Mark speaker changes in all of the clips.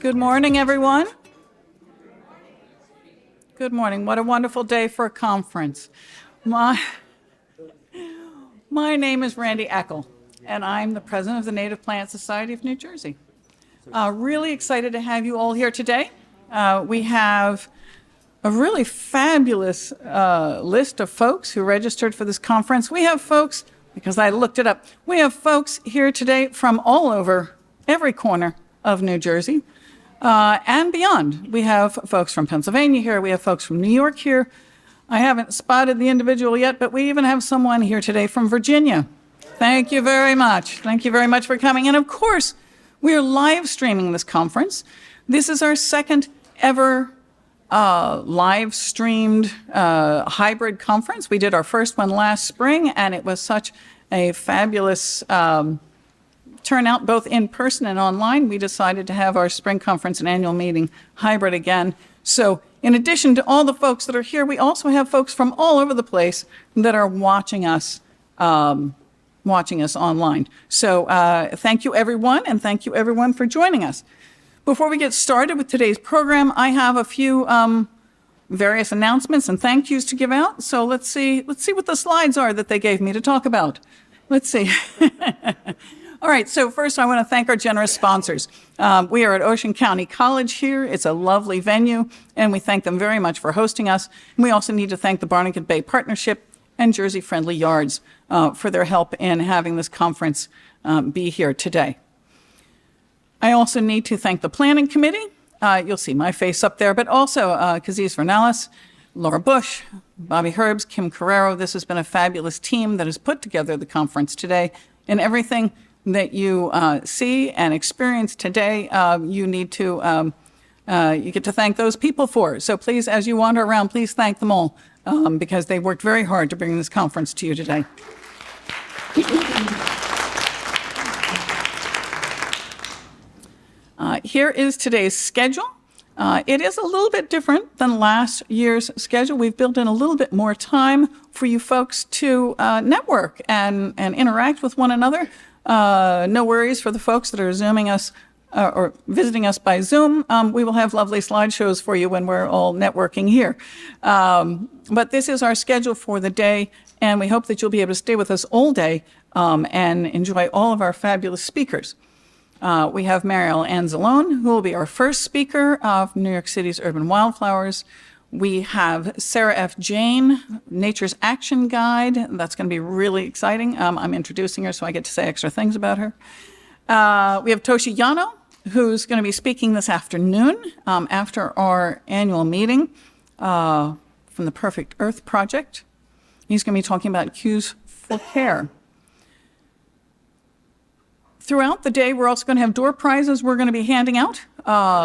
Speaker 1: Good morning, everyone. Good morning. What a wonderful day for a conference. My name is Randy Eckel, and I'm the president of the Native Plant Society of New Jersey. Really excited to have you all here today. We have a really fabulous list of folks who registered for this conference. We have folks, because I looked it up, we have folks here today from all over every corner of New Jersey. And beyond. We have folks from Pennsylvania here. We have folks from New York here. I haven't spotted the individual yet, but we even have someone here today from Virginia. Thank you very much. Thank you very much for coming. And of course, we are live streaming this conference. This is our second ever live streamed hybrid conference. We did our first one last spring, and it was such a fabulous turnout, both in person and online. We decided to have our spring conference and annual meeting hybrid again. So in addition to all the folks that are here, we also have folks from all over the place that are watching us online. So thank you, everyone, and thank you, everyone, for joining us. Before we get started with today's program, I have a few various announcements and thank yous to give out. So let's see what the slides are that they gave me to talk about. Let's see. All right, so first I want to thank our generous sponsors. We are at Ocean County College here. It's a lovely venue, and we thank them very much for hosting us. And we also need to thank the Barnegat Bay Partnership and Jersey Friendly Yards for their help in having this conference be here today. I also need to thank the Planning Committee. You'll see my face up there, but also Kaziz Vernalis, Laura Bush, Bobby Herbs, Kim Carrero. This has been a fabulous team that has put together the conference today, and everything that you see and experience today, you need to, you get to thank those people for. So please, as you wander around, please thank them all because they worked very hard to bring this conference to you today. Here is today's schedule. It is a little bit different than last year's schedule. We've built in a little bit more time for you folks to network and interact with one another. No worries for the folks that are Zooming us or visiting us by Zoom. We will have lovely slideshows for you when we're all networking here. But this is our schedule for the day, and we hope that you'll be able to stay with us all day and enjoy all of our fabulous speakers. We have Marielle Anzelone, who will be our first speaker of New York City's Urban Wildflowers. We have Sarah F. Jane, Nature's Action Guide. That's going to be really exciting. I'm introducing her, so I get to say extra things about her. We have Toshi Yano, who's going to be speaking this afternoon after our annual meeting from the Perfect Earth Project. He's going to be talking about cues for care. Throughout the day, we're also going to have door prizes we're going to be handing out.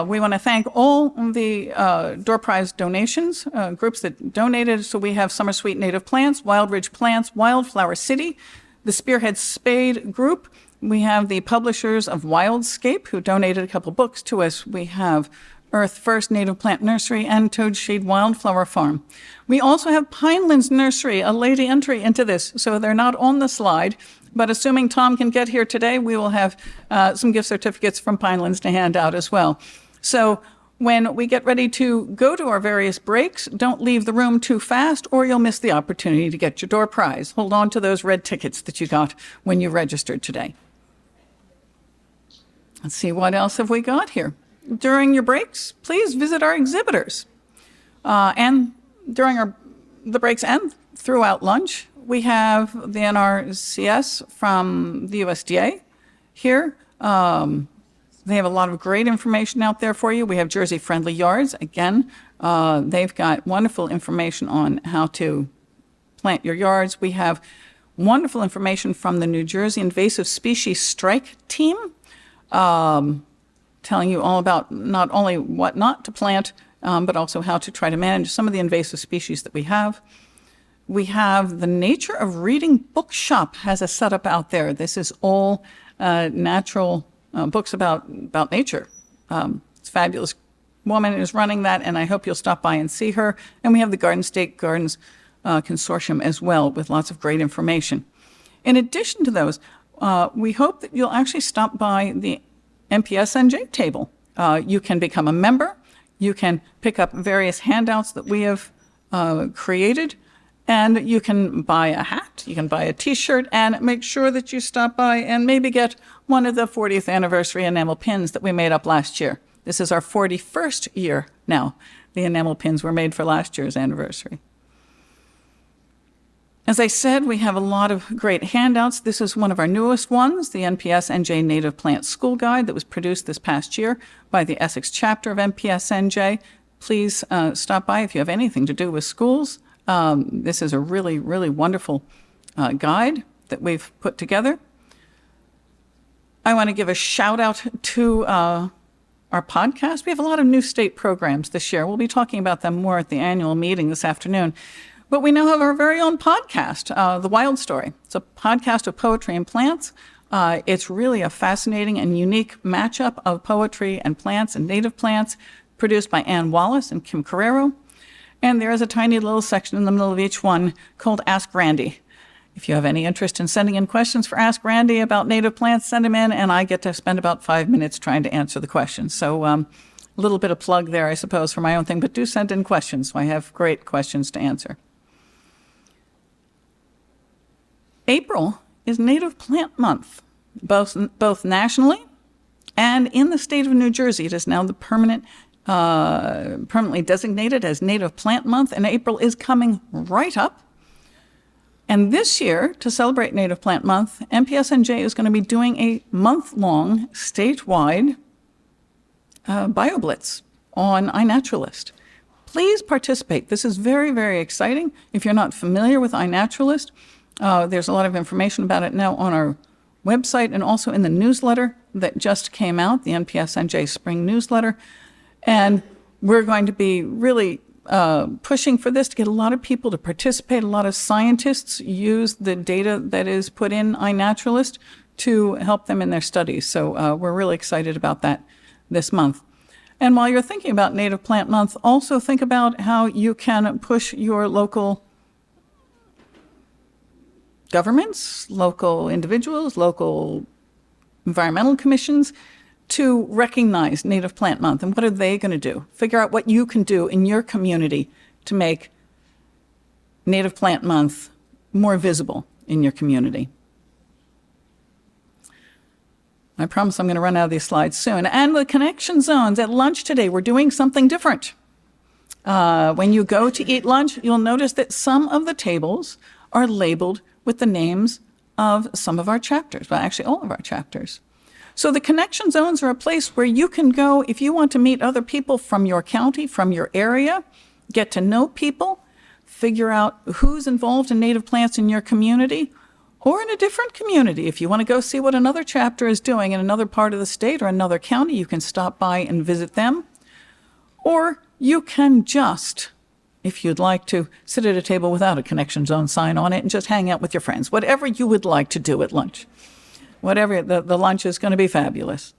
Speaker 1: We want to thank all the door prize donations, groups that donated. So we have Summer Sweet Native Plants, Wild Ridge Plants, Wildflower City, the Spearhead Spade Group. We have the publishers of Wildscape, who donated a couple books to us. We have Earth First Native Plant Nursery and Toadshade Wildflower Farm. We also have Pinelands Nursery, a late entry into this, so they're not on the slide. But assuming Tom can get here today, we will have some gift certificates from Pinelands to hand out as well. So when we get ready to go to our various breaks, don't leave the room too fast or you'll miss the opportunity to get your door prize. Hold on to those red tickets that you got when you registered today. Let's see, what else have we got here? During your breaks, please visit our exhibitors. And during the breaks and throughout lunch, we have the NRCS from the USDA here. They have a lot of great information out there for you. We have Jersey Friendly Yards. Again, they've got wonderful information on how to plant your yards. We have wonderful information from the New Jersey Invasive Species Strike Team, telling you all about not only what not to plant, but also how to try to manage some of the invasive species that we have. We have the Nature of Reading Bookshop has a setup out there. This is all natural books about nature. It's a fabulous woman is running that, and I hope you'll stop by and see her. And we have the Garden State Gardens Consortium as well, with lots of great information. In addition to those, we hope that you'll actually stop by the MPSNJ table. You can become a member. You can pick up various handouts that we have created, and you can buy a hat, you can buy a t-shirt, and make sure that you stop by and maybe get one of the 40th anniversary enamel pins that we made up last year. This is our 41st year now. The enamel pins were made for last year's anniversary. As I said, we have a lot of great handouts. This is one of our newest ones, the NPS-NJ Native Plant School Guide that was produced this past year by the Essex chapter of NPS-NJ. Please stop by if you have anything to do with schools. This is a really, really wonderful guide that we've put together. I want to give a shout out to our podcast. We have a lot of new state programs this year. We'll be talking about them more at the annual meeting this afternoon. But we now have our very own podcast, The Wild Story. It's a podcast of poetry and plants. It's really a fascinating and unique matchup of poetry and plants and native plants, produced by Ann Wallace and Kim Carrero. And there is a tiny little section in the middle of each one called Ask Randy. If you have any interest in sending in questions for Ask Randy about native plants, send them in, and I get to spend about 5 minutes trying to answer the questions. So a little bit of plug there, I suppose, for my own thing, but do send in questions. So I have great questions to answer. April is Native Plant Month, both nationally and in the state of New Jersey. It is now the permanently designated as Native Plant Month, and April is coming right up. And this year, to celebrate Native Plant Month, NPS-NJ is going to be doing a month-long statewide BioBlitz on iNaturalist. Please participate. This is very, very exciting. If you're not familiar with iNaturalist, there's a lot of information about it now on our website and also in the newsletter that just came out, the NPS-NJ Spring Newsletter. And we're going to be really pushing for this to get a lot of people to participate. A lot of scientists use the data that is put in iNaturalist to help them in their studies. So we're really excited about that this month. And while you're thinking about Native Plant Month, also think about how you can push your local governments, local individuals, local environmental commissions to recognize Native Plant Month. And what are they going to do? Figure out what you can do in your community to make Native Plant Month more visible in your community. I promise I'm going to run out of these slides soon. And the connection zones at lunch today, we're doing something different. When you go to eat lunch, you'll notice that some of the tables are labeled with the names of some of our chapters, well, actually all of our chapters. So the connection zones are a place where you can go if you want to meet other people from your county, from your area, get to know people, figure out who's involved in native plants in your community, or in a different community. If you want to go see what another chapter is doing in another part of the state or another county, you can stop by and visit them. Or you can just, if you'd like to, sit at a table without a connection zone sign on it and just hang out with your friends, whatever you would like to do at lunch. Whatever, the lunch is going to be fabulous.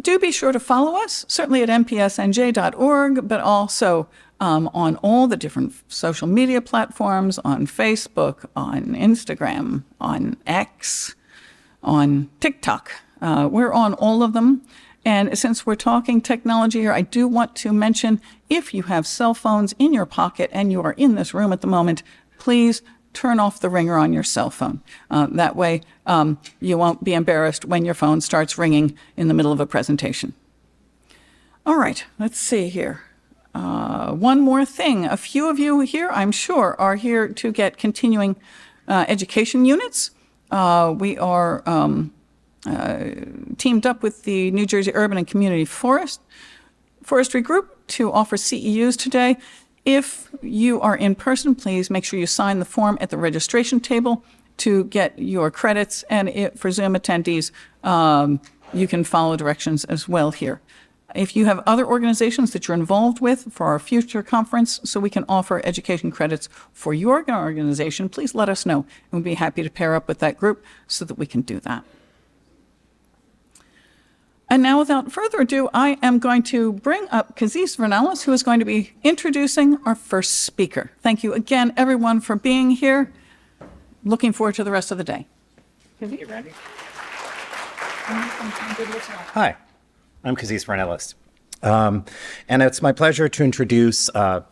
Speaker 1: Do be sure to follow us, certainly at npsnj.org, but also on all the different social media platforms, on Facebook, on Instagram, on X, on TikTok. We're on all of them. And since we're talking technology here, I do want to mention, if you have cell phones in your pocket and you are in this room at the moment, please turn off the ringer on your cell phone. That way you won't be embarrassed when your phone starts ringing in the middle of a presentation. All right, let's see here. One more thing. A few of you here, I'm sure, are here to get continuing education units. We are teamed up with the New Jersey Urban and Community Forestry Group to offer CEUs today. If you are in person, please make sure you sign the form at the registration table to get your credits. And for Zoom attendees, you can follow directions as well here. If you have other organizations that you're involved with for our future conference, so we can offer education credits for your organization, please let us know. And we'd be happy to pair up with that group so that we can do that. And now, without further ado, I am going to bring up Kazis Vernalis, who is going to be introducing our first speaker. Thank you again, everyone, for being here. Looking forward to the rest of the day.
Speaker 2: You ready? Hi, I'm Kazis Varnelis. And it's my pleasure to introduce Marielle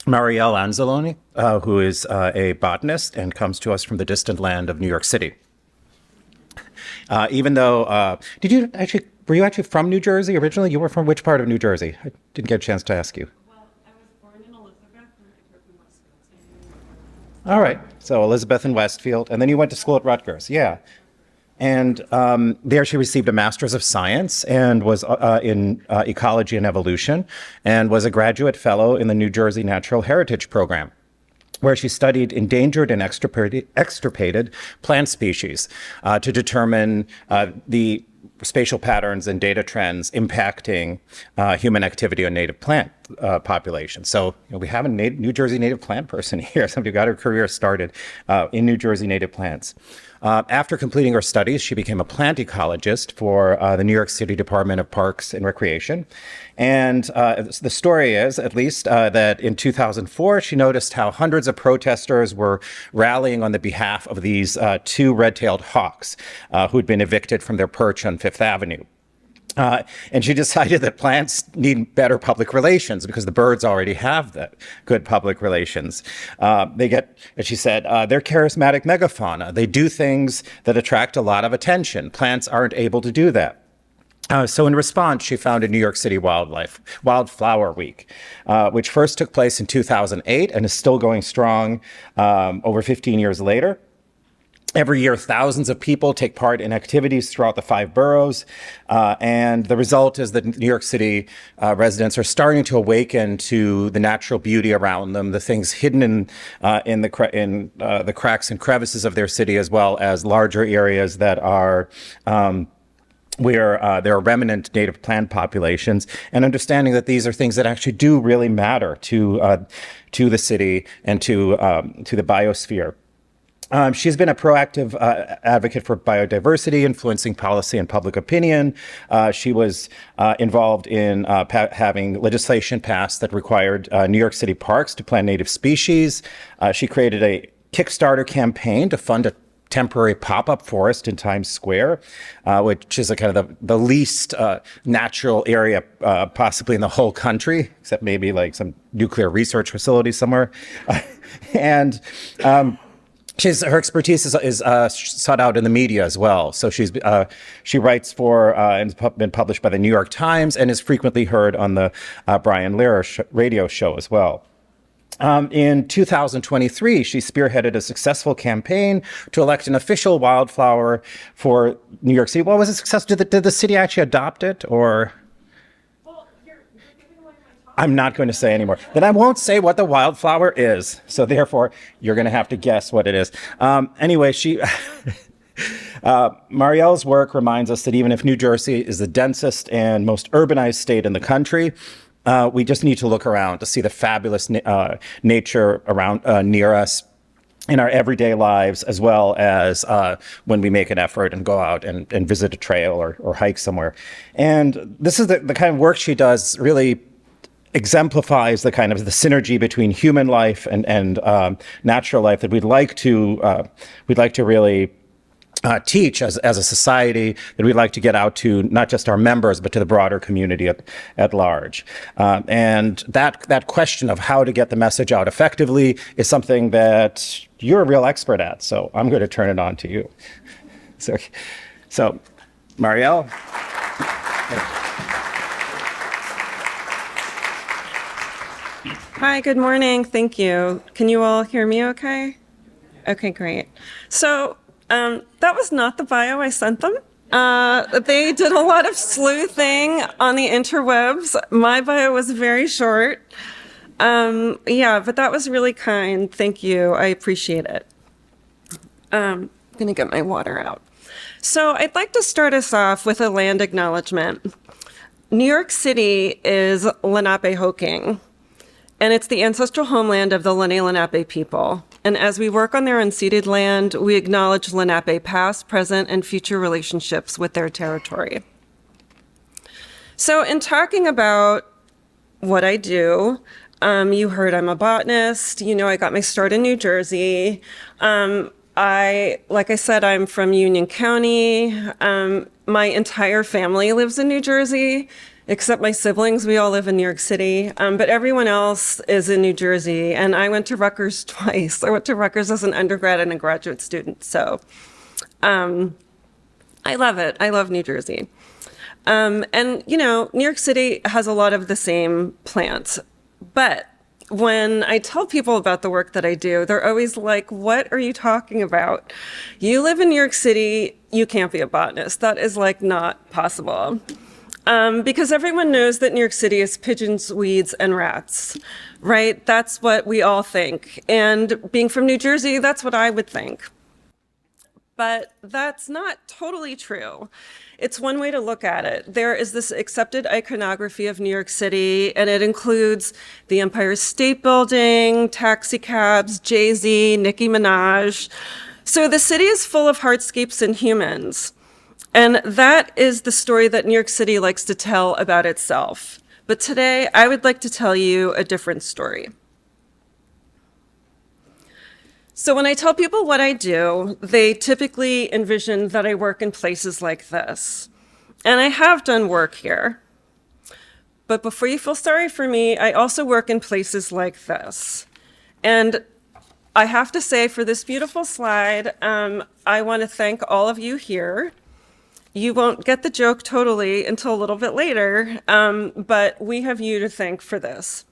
Speaker 2: Anzelone, who is a botanist and comes to us from the distant land of New York City. Even though, were you actually from New Jersey originally? You were from which part of New Jersey? I didn't get a chance to ask you.
Speaker 3: Well, I was born in Elizabeth and I grew up in Westfield.
Speaker 2: All right, so Elizabeth in Westfield, and then you went to school at Rutgers, yeah. And there she received a Master's of Science and was in Ecology and Evolution, and was a graduate fellow in the New Jersey Natural Heritage Program, where she studied endangered and extirpated plant species to determine the spatial patterns and data trends impacting human activity on native plant populations. So we have a New Jersey native plant person here, somebody who got her career started in New Jersey native plants. After completing her studies, she became a plant ecologist for the New York City Department of Parks and Recreation. And the story is, at least, that in 2004, she noticed how hundreds of protesters were rallying on the behalf of these two red-tailed hawks who'd been evicted from their perch on Fifth Avenue. And she decided that plants need better public relations because the birds already have the good public relations. They get, as she said, they're charismatic megafauna. They do things that attract a lot of attention. Plants aren't able to do that. So in response, she founded New York City Wildflower Week, which first took place in 2008 and is still going strong over 15 years later. Every year, thousands of people take part in activities throughout the 5 boroughs, and the result is that New York City residents are starting to awaken to the natural beauty around them, the things hidden in the cracks and crevices of their city, as well as larger areas that are where there are remnant native plant populations, and understanding that these are things that actually do really matter to the city and to the biosphere. She's been a proactive advocate for biodiversity, influencing policy and public opinion. She was involved in having legislation passed that required New York City parks to plant native species. She created a Kickstarter campaign to fund a temporary pop-up forest in Times Square, which is a kind of the least natural area possibly in the whole country, except maybe like some nuclear research facility somewhere. And her expertise is sought out in the media as well. So she writes for and has been published by the New York Times and is frequently heard on the Brian Lehrer radio show as well. In 2023, she spearheaded a successful campaign to elect an official wildflower for New York City. What was a success? Did the city actually adopt it, or? I'm not going to say anymore. Then I won't say what the wildflower is. So therefore, you're going to have to guess what it is. Anyway, Marielle's work reminds us that even if New Jersey is the densest and most urbanized state in the country, we just need to look around to see the fabulous nature around near us in our everyday lives, as well as when we make an effort and go out and visit a trail or hike somewhere. And this is the kind of work she does really exemplifies the kind of the synergy between human life and natural life that we'd like to really teach as a society, that we'd like to get out to not just our members, but to the broader community at large. And that question of how to get the message out effectively is something that you're a real expert at. So I'm going to turn it on to you. So Marielle.
Speaker 3: Hi, good morning. Thank you. Can you all hear me okay? Okay, great. So that was not the bio I sent them. They did a lot of sleuthing on the interwebs. My bio was very short. Yeah, but that was really kind. Thank you. I appreciate it. I'm going to get my water out. So I'd like to start us off with a land acknowledgement. New York City is Lenape-Hoking, and it's the ancestral homeland of the Lenape people. And as we work on their unceded land, we acknowledge Lenape past, present, and future relationships with their territory. So in talking about what I do, you heard I'm a botanist. You know, I got my start in New Jersey. Like I said, I'm from Union County. My entire family lives in New Jersey, except my siblings. We all live in New York City, but everyone else is in New Jersey. And I went to Rutgers twice. I went to Rutgers as an undergrad and a graduate student. So I love it. I love New Jersey. And, you know, New York City has a lot of the same plants. But when I tell people about the work that I do, they're always like, what are you talking about? You live in New York City, you can't be a botanist. That is like not possible. Because everyone knows that New York City is pigeons, weeds, and rats, right? That's what we all think. And being from New Jersey, that's what I would think. But that's not totally true. It's one way to look at it. There is this accepted iconography of New York City, and it includes the Empire State Building, taxi cabs, Jay-Z, Nicki Minaj. So the city is full of hardscapes and humans. And that is the story that New York City likes to tell about itself. But today, I would like to tell you a different story. So when I tell people what I do, they typically envision that I work in places like this. And I have done work here. But before you feel sorry for me, I also work in places like this. And I have to say, for this beautiful slide, I want to thank all of you here. You won't get the joke totally until a little bit later, but we have you to thank for this.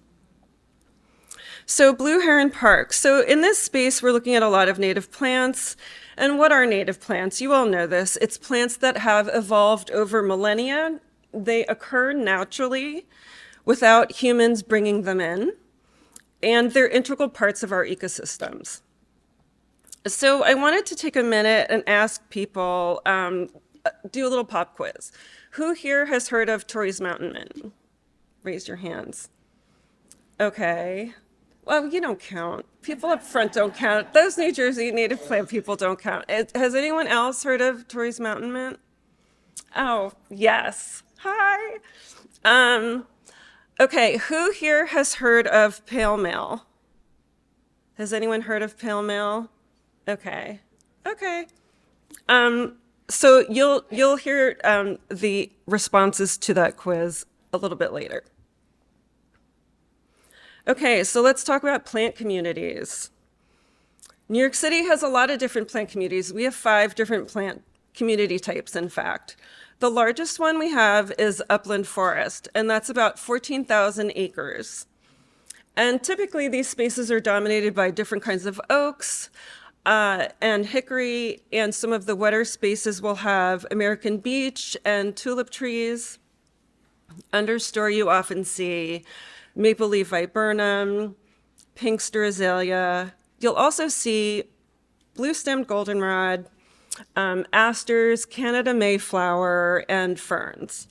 Speaker 3: So Blue Heron Park. So in this space, we're looking at a lot of native plants. And what are native plants? You all know this. It's plants that have evolved over millennia. They occur naturally without humans bringing them in. And they're integral parts of our ecosystems. So I wanted to take a minute and ask people, do a little pop quiz. Who here has heard of Torrey's Mountain Mint? Raise your hands. Okay. Well, you don't count. People up front don't count. Those New Jersey native plant people don't count. Has anyone else heard of Torrey's Mountain Mint? Oh, yes. Hi. Okay, who here has heard of pale mail? Has anyone heard of pale mail? Okay. Okay. So you'll hear the responses to that quiz a little bit later. Okay, so let's talk about plant communities. New York City has a lot of different plant communities. We have 5 different plant community types, in fact. The largest one we have is upland forest, and that's about 14,000 acres. And typically these spaces are dominated by different kinds of oaks and hickory, and some of the wetter spaces will have American beech and tulip trees. Understory you often see maple leaf viburnum, pinkster azalea. You'll also see blue-stemmed goldenrod, asters, Canada mayflower, and ferns.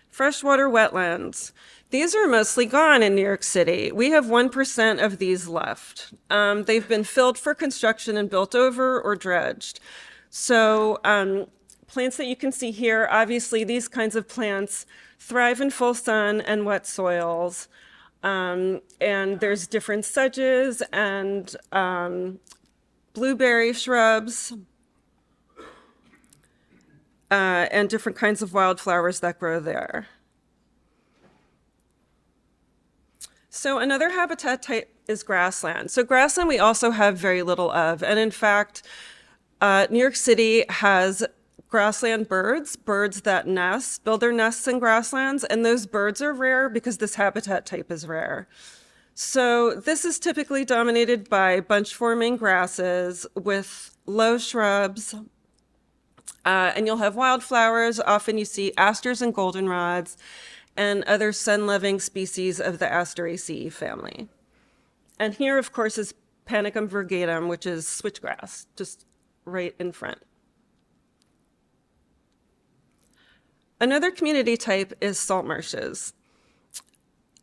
Speaker 3: Freshwater wetlands. These are mostly gone in New York City. We have 1% of these left. They've been filled for construction and built over or dredged. So plants that you can see here, obviously these kinds of plants thrive in full sun and wet soils. And there's different sedges and blueberry shrubs and different kinds of wildflowers that grow there. So another habitat type is grassland. So grassland we also have very little of. And in fact, New York City has grassland birds that nest, build their nests in grasslands, and those birds are rare because this habitat type is rare. So this is typically dominated by bunch-forming grasses with low shrubs, and you'll have wildflowers. Often you see asters and goldenrods, and other sun-loving species of the Asteraceae family. And here, of course, is Panicum virgatum, which is switchgrass, just right in front. Another community type is salt marshes.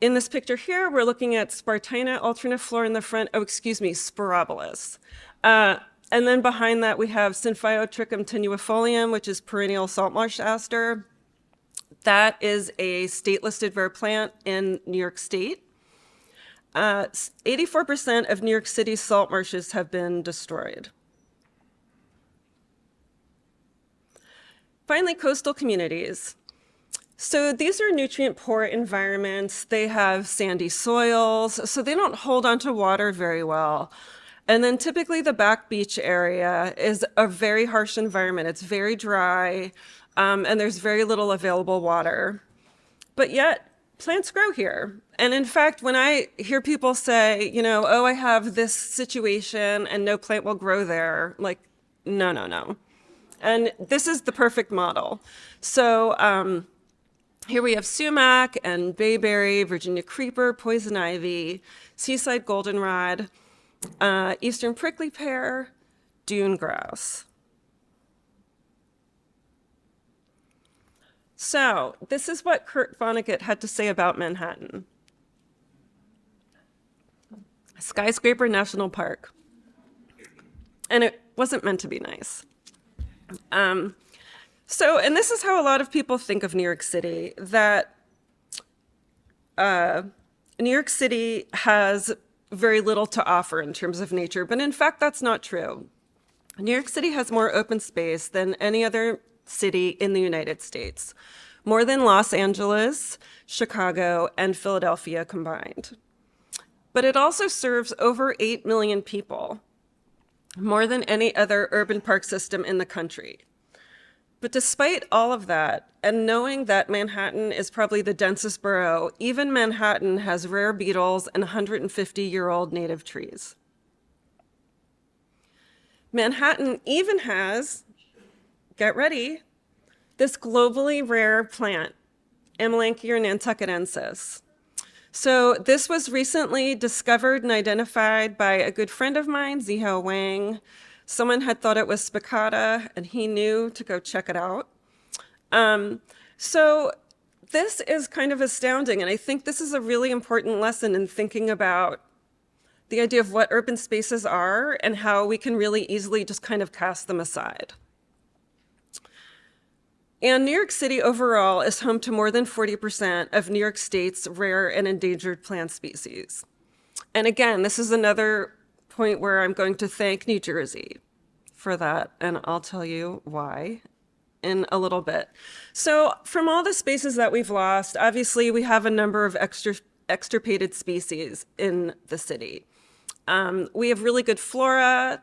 Speaker 3: In this picture here, we're looking at Spartina alterniflora in the front, Sporobolus. And then behind that, we have Synphyotrichum tenuifolium, which is perennial salt marsh aster. That is a state-listed rare plant in New York State. 84% of New York City's salt marshes have been destroyed. Finally, coastal communities. So these are nutrient-poor environments. They have sandy soils, so they don't hold onto water very well. And then typically the back beach area is a very harsh environment. It's very dry, and there's very little available water. But yet, plants grow here. And in fact, when I hear people say, oh, I have this situation and no plant will grow there, like, no, no, no. And this is the perfect model. So here we have sumac and bayberry, Virginia creeper, poison ivy, seaside goldenrod, eastern prickly pear, dune grouse. So this is what Kurt Vonnegut had to say about Manhattan. Skyscraper National Park. And it wasn't meant to be nice. And this is how a lot of people think of New York City, that New York City has very little to offer in terms of nature, but in fact, that's not true. New York City has more open space than any other city in the United States, more than Los Angeles, Chicago, and Philadelphia combined. But it also serves over 8 million people, more than any other urban park system in the country. But despite all of that, and knowing that Manhattan is probably the densest borough, even Manhattan has rare beetles and 150-year-old native trees. Manhattan even has, get ready, this globally rare plant, Amelanchier nantucketensis. So this was recently discovered and identified by a good friend of mine, Zihao Wang. Someone had thought it was spicata, and he knew to go check it out. So this is kind of astounding, and I think this is a really important lesson in thinking about the idea of what urban spaces are and how we can really easily just kind of cast them aside. And New York City overall is home to more than 40% of New York State's rare and endangered plant species. And again, this is another point where I'm going to thank New Jersey for that, and I'll tell you why in a little bit. So from all the spaces that we've lost, obviously we have a number of extirpated species in the city. We have really good flora.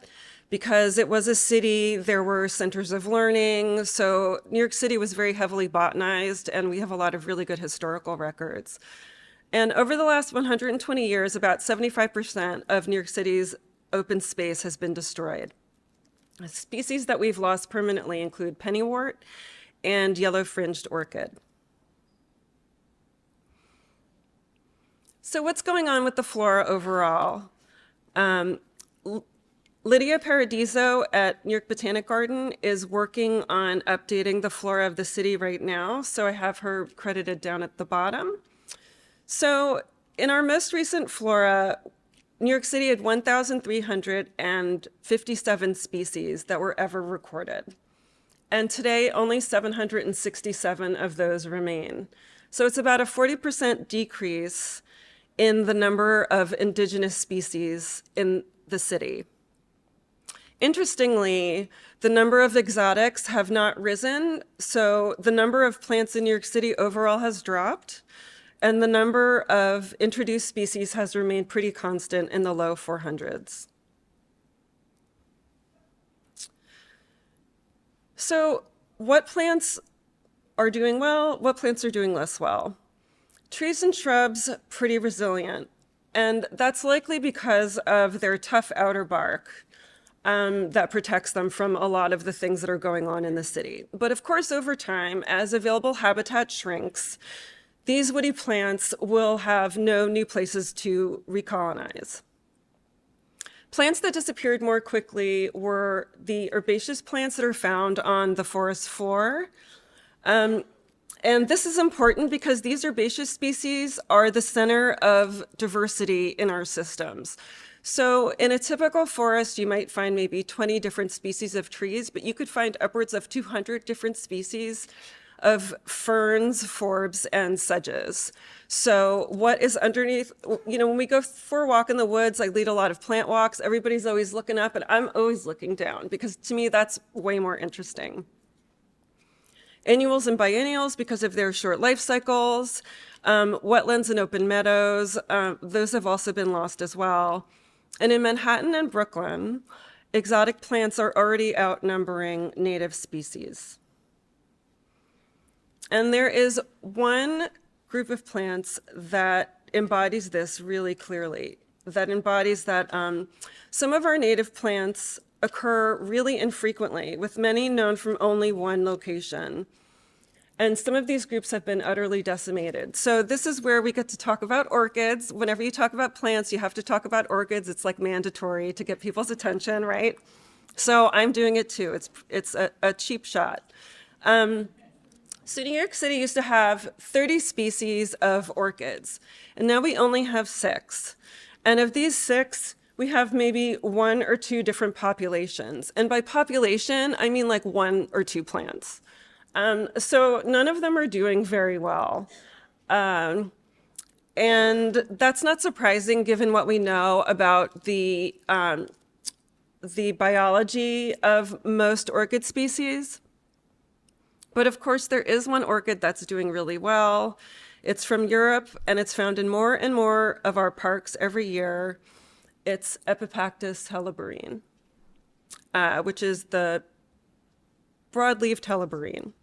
Speaker 3: Because it was a city, there were centers of learning. So New York City was very heavily botanized, and we have a lot of really good historical records. And over the last 120 years, about 75% of New York City's open space has been destroyed. Species that we've lost permanently include pennywort and yellow-fringed orchid. So what's going on with the flora overall? Lydia Paradiso at New York Botanic Garden is working on updating the flora of the city right now, so I have her credited down at the bottom. So in our most recent flora, New York City had 1,357 species that were ever recorded. And today, only 767 of those remain. So it's about a 40% decrease in the number of indigenous species in the city. Interestingly, the number of exotics have not risen, so the number of plants in New York City overall has dropped, and the number of introduced species has remained pretty constant in the low 400s. So what plants are doing well? What plants are doing less well? Trees and shrubs, pretty resilient, and that's likely because of their tough outer bark. That protects them from a lot of the things that are going on in the city. But of course, over time, as available habitat shrinks, these woody plants will have no new places to recolonize. Plants that disappeared more quickly were the herbaceous plants that are found on the forest floor. And this is important because these herbaceous species are the center of diversity in our systems. So in a typical forest, you might find maybe 20 different species of trees, but you could find upwards of 200 different species of ferns, forbs, and sedges. So what is underneath, when we go for a walk in the woods, I lead a lot of plant walks. Everybody's always looking up, and I'm always looking down because to me, that's way more interesting. Annuals and biennials because of their short life cycles. Wetlands and open meadows, those have also been lost as well. And in Manhattan and Brooklyn, exotic plants are already outnumbering native species. And there is one group of plants that embodies this really clearly, that embodies that some of our native plants occur really infrequently, with many known from only one location. And some of these groups have been utterly decimated. So this is where we get to talk about orchids. Whenever you talk about plants, you have to talk about orchids. It's like mandatory to get people's attention, right? So I'm doing it too. It's a cheap shot. So New York City used to have 30 species of orchids, and now we only have 6. And of these 6, we have maybe 1 or 2 different populations. And by population, I mean like 1 or 2 plants. So none of them are doing very well. And that's not surprising given what we know about the biology of most orchid species. But of course, there is one orchid that's doing really well. It's from Europe, and it's found in more and more of our parks every year. It's Epipactis helleborine, which is the broad-leaved helleborine.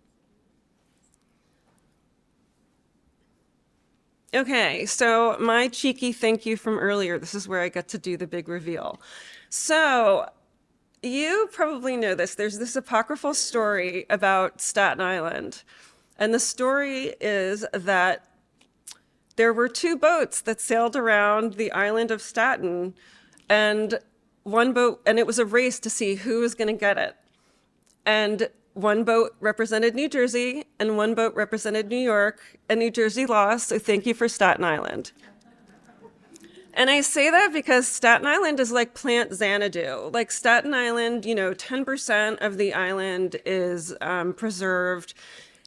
Speaker 3: Okay, so my cheeky thank you from earlier. This is where I get to do the big reveal. So you probably know this. There's this apocryphal story about Staten Island. And the story is that there were 2 boats that sailed around the island of Staten, and one boat, and it was a race to see who was going to get it. And one boat represented New Jersey, and one boat represented New York, and New Jersey lost, so thank you for Staten Island. And I say that because Staten Island is like plant Xanadu. Like Staten Island, 10% of the island is preserved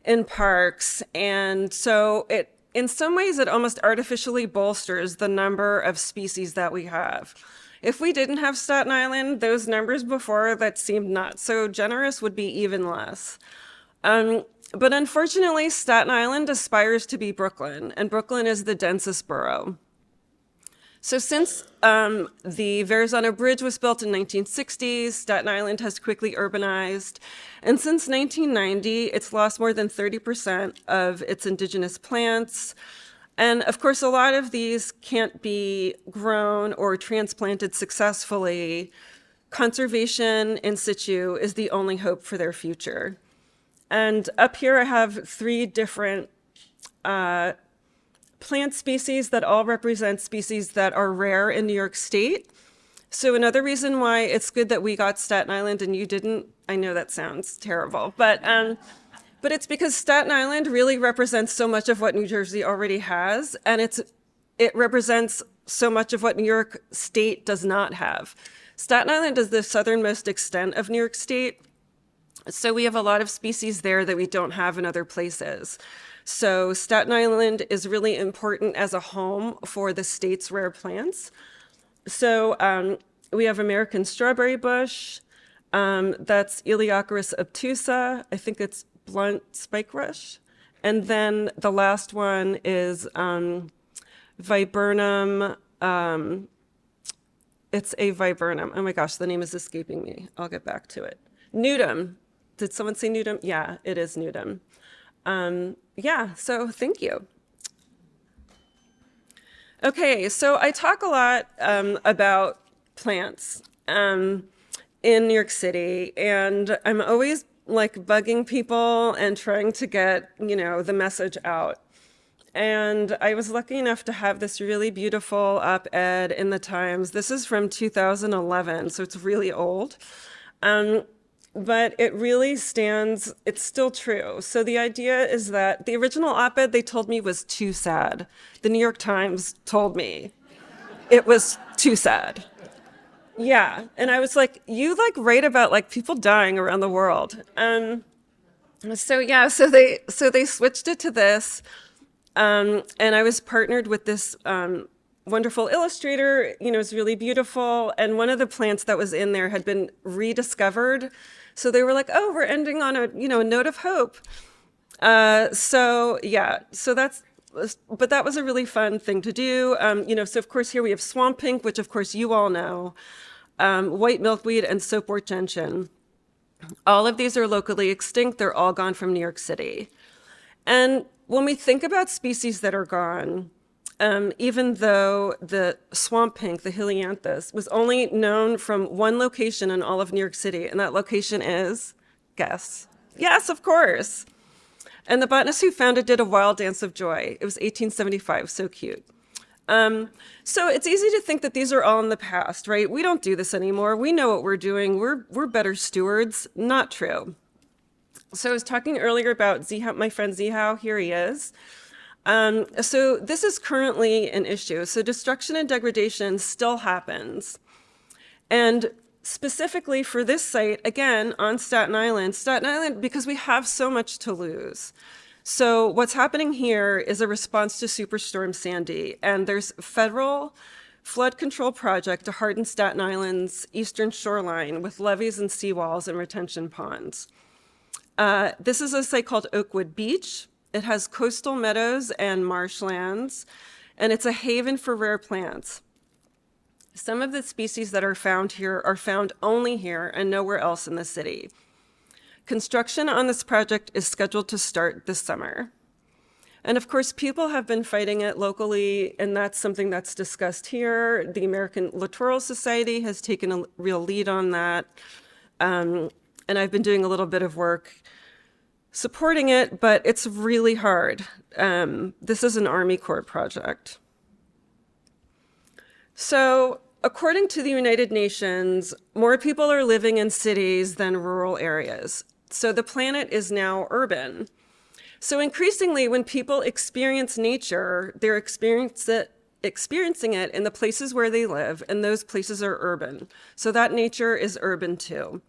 Speaker 3: in parks. And so in some ways, it almost artificially bolsters the number of species that we have. If we didn't have Staten Island, those numbers before that seemed not so generous would be even less. But unfortunately, Staten Island aspires to be Brooklyn, and Brooklyn is the densest borough. So since the Verrazano Bridge was built in 1960s, Staten Island has quickly urbanized. And since 1990, it's lost more than 30% of its indigenous plants. And of course, a lot of these can't be grown or transplanted successfully. Conservation in situ is the only hope for their future. And up here, I have 3 different plant species that all represent species that are rare in New York State. So another reason why it's good that we got Staten Island and you didn't, I know that sounds terrible, but it's because Staten Island really represents so much of what New Jersey already has, and it represents so much of what New York State does not have. Staten Island is the southernmost extent of New York State, so we have a lot of species there that we don't have in other places. So Staten Island is really important as a home for the state's rare plants. So we have American strawberry bush, that's Elaeocorus obtusa, I think it's blunt spike rush. And then the last one is viburnum, it's a viburnum. Oh my gosh, the name is escaping me. I'll get back to it. Nudum. Did someone say nudum? Yeah, it is nudum. Yeah, so thank you. Okay, so I talk a lot about plants in New York City, and I'm always like bugging people and trying to get, the message out. And I was lucky enough to have this really beautiful op-ed in the Times. This is from 2011, so it's really old. But it really stands, it's still true. So the idea is that the original op-ed they told me was too sad. The New York Times told me it was too sad. Yeah, and I was like, you write about people dying around the world. So yeah, so they switched it to this, and I was partnered with this wonderful illustrator. You know, it's really beautiful, and one of the plants that was in there had been rediscovered. So they were like, "Oh, we're ending on a a note of hope." So yeah, but that was a really fun thing to do. So of course here we have swamp pink, which of course you all know, white milkweed, and soapwort gentian. All of these are locally extinct. They're all gone from New York City. And when we think about species that are gone, even though the swamp pink, the helianthus, was only known from one location in all of New York City, and that location is, guess? Yes, of course. And the botanist who found it did a wild dance of joy. It was 1875, so cute. So it's easy to think that these are all in the past, right? We don't do this anymore. We know what we're doing. We're better stewards. Not true. So I was talking earlier about Zihao, my friend Zihao. Here he is. So this is currently an issue. So destruction and degradation still happens. And specifically for this site, again, on Staten Island, because we have so much to lose. So what's happening here is a response to Superstorm Sandy, and there's a federal flood control project to harden Staten Island's eastern shoreline with levees and seawalls and retention ponds. This is a site called Oakwood Beach. It has coastal meadows and marshlands, and it's a haven for rare plants. Some of the species that are found here are found only here and nowhere else in the city. Construction on this project is scheduled to start this summer. And of course, people have been fighting it locally, and that's something that's discussed here. The American Littoral Society has taken a real lead on that. And I've been doing a little bit of work supporting it, but it's really hard. This is an Army Corps project. So according to the United Nations, more people are living in cities than rural areas. So the planet is now urban. So increasingly, when people experience nature, they're experiencing it in the places where they live, and those places are urban. So that nature is urban too.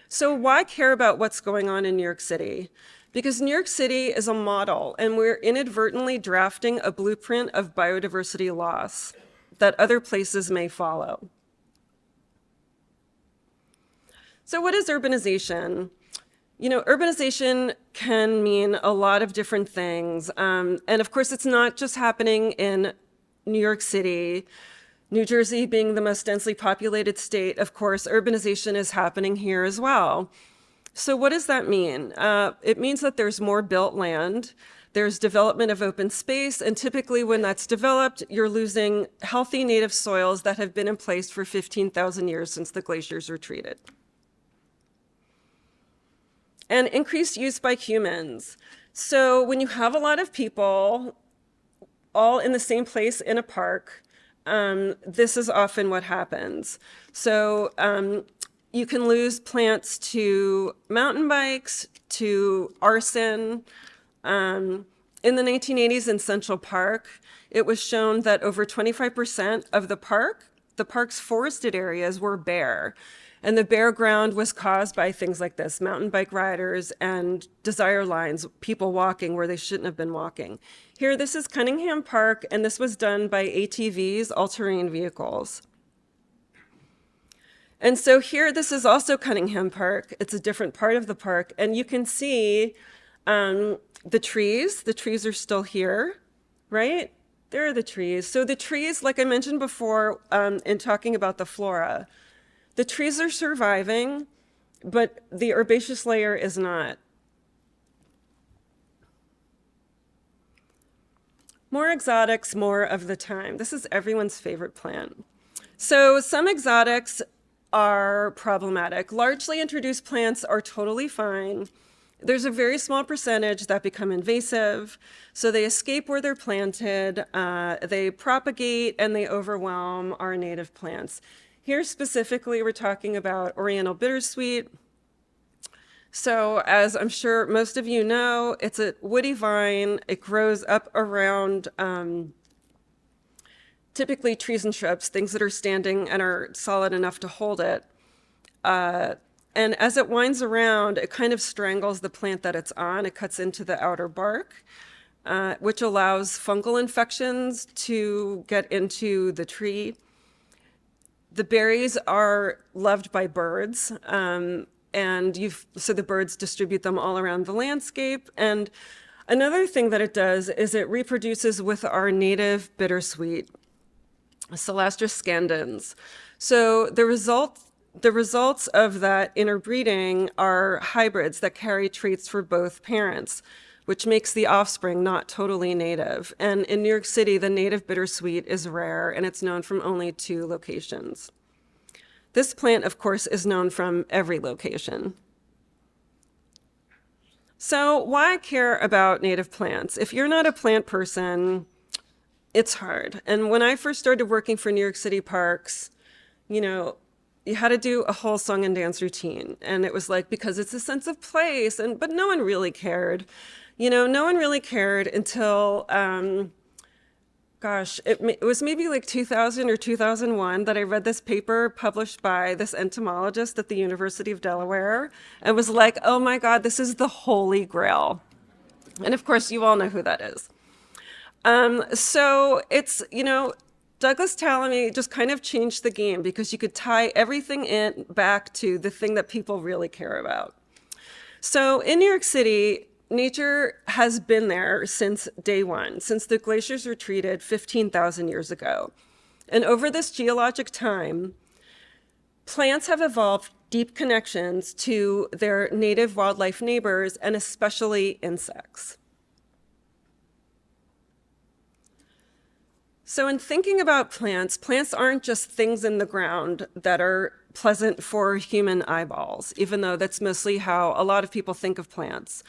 Speaker 3: So why care about what's going on in New York City? Because New York City is a model, and we're inadvertently drafting a blueprint of biodiversity loss that other places may follow. So what is urbanization? Urbanization can mean a lot of different things. And of course, it's not just happening in New York City. New Jersey being the most densely populated state, of course, urbanization is happening here as well. So what does that mean? It means that there's more built land, there's development of open space, and typically when that's developed, you're losing healthy native soils that have been in place for 15,000 years since the glaciers retreated. And increased use by humans. So when you have a lot of people all in the same place in a park, this is often what happens. So you can lose plants to mountain bikes, to arson. In the 1980s in Central Park, it was shown that over 25% of the park's forested areas were bare. And the bare ground was caused by things like this: mountain bike riders and desire lines, people walking where they shouldn't have been walking. Here, this is Cunningham Park, and this was done by ATVs, all-terrain vehicles. And so here, this is also Cunningham Park. It's a different part of the park, and you can see the trees. The trees are still here, right? There are the trees. So the trees, like I mentioned before in talking about the flora, the trees are surviving, but the herbaceous layer is not. More exotics, more of the time. This is everyone's favorite plant. So some exotics are problematic. Largely introduced plants are totally fine. There's a very small percentage that become invasive, so they escape where they're planted, they propagate, and they overwhelm our native plants. Here specifically, we're talking about Oriental bittersweet. So as I'm sure most of you know, it's a woody vine. It grows up around typically trees and shrubs, things that are standing and are solid enough to hold it. And as it winds around, it kind of strangles the plant that it's on. It cuts into the outer bark, which allows fungal infections to get into the tree. The berries are loved by birds, so the birds distribute them all around the landscape. And another thing that it does is it reproduces with our native bittersweet, Celastris scandens. So the results of that interbreeding are hybrids that carry traits for both parents, which makes the offspring not totally native. And in New York City, the native bittersweet is rare, and it's known from only 2 locations. This plant, of course, is known from every location. So why care about native plants? If you're not a plant person, it's hard. And when I first started working for New York City parks, you had to do a whole song and dance routine. And it was like, because it's a sense of place, but no one really cared. No one really cared until, it was maybe like 2000 or 2001 that I read this paper published by this entomologist at the University of Delaware and was like, oh my God, this is the holy grail. And of course, you all know who that is. So it's, Douglas Tallamy just kind of changed the game because you could tie everything back to the thing that people really care about. So in New York City, nature has been there since day one, since the glaciers retreated 15,000 years ago. And over this geologic time, plants have evolved deep connections to their native wildlife neighbors and especially insects. So in thinking about plants aren't just things in the ground that are pleasant for human eyeballs, even though that's mostly how a lot of people think of plants.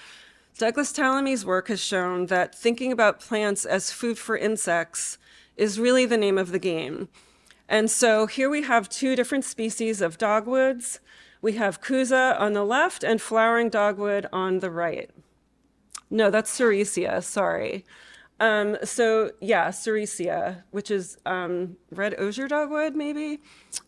Speaker 3: Douglas Tallamy's work has shown that thinking about plants as food for insects is really the name of the game. And so here we have 2 different species of dogwoods. We have Kuza on the left and flowering dogwood on the right. No, that's Sericea, sorry. Sericea, which is red osier dogwood, maybe?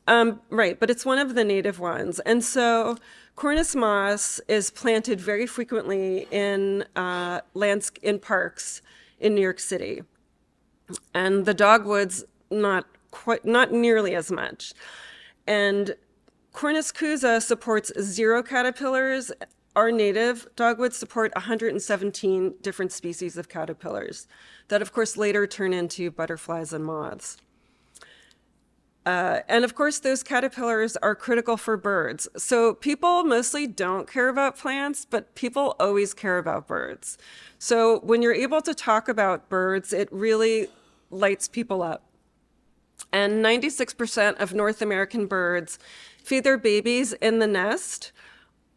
Speaker 3: Right, but it's one of the native ones. And so Cornus moss is planted very frequently in parks in New York City. And the dogwoods, not nearly as much. And Cornus kuza supports 0 caterpillars. Our native dogwoods support 117 different species of caterpillars that, of course, later turn into butterflies and moths. And of course, those caterpillars are critical for birds. So people mostly don't care about plants, but people always care about birds. So when you're able to talk about birds, it really lights people up. And 96% of North American birds feed their babies in the nest,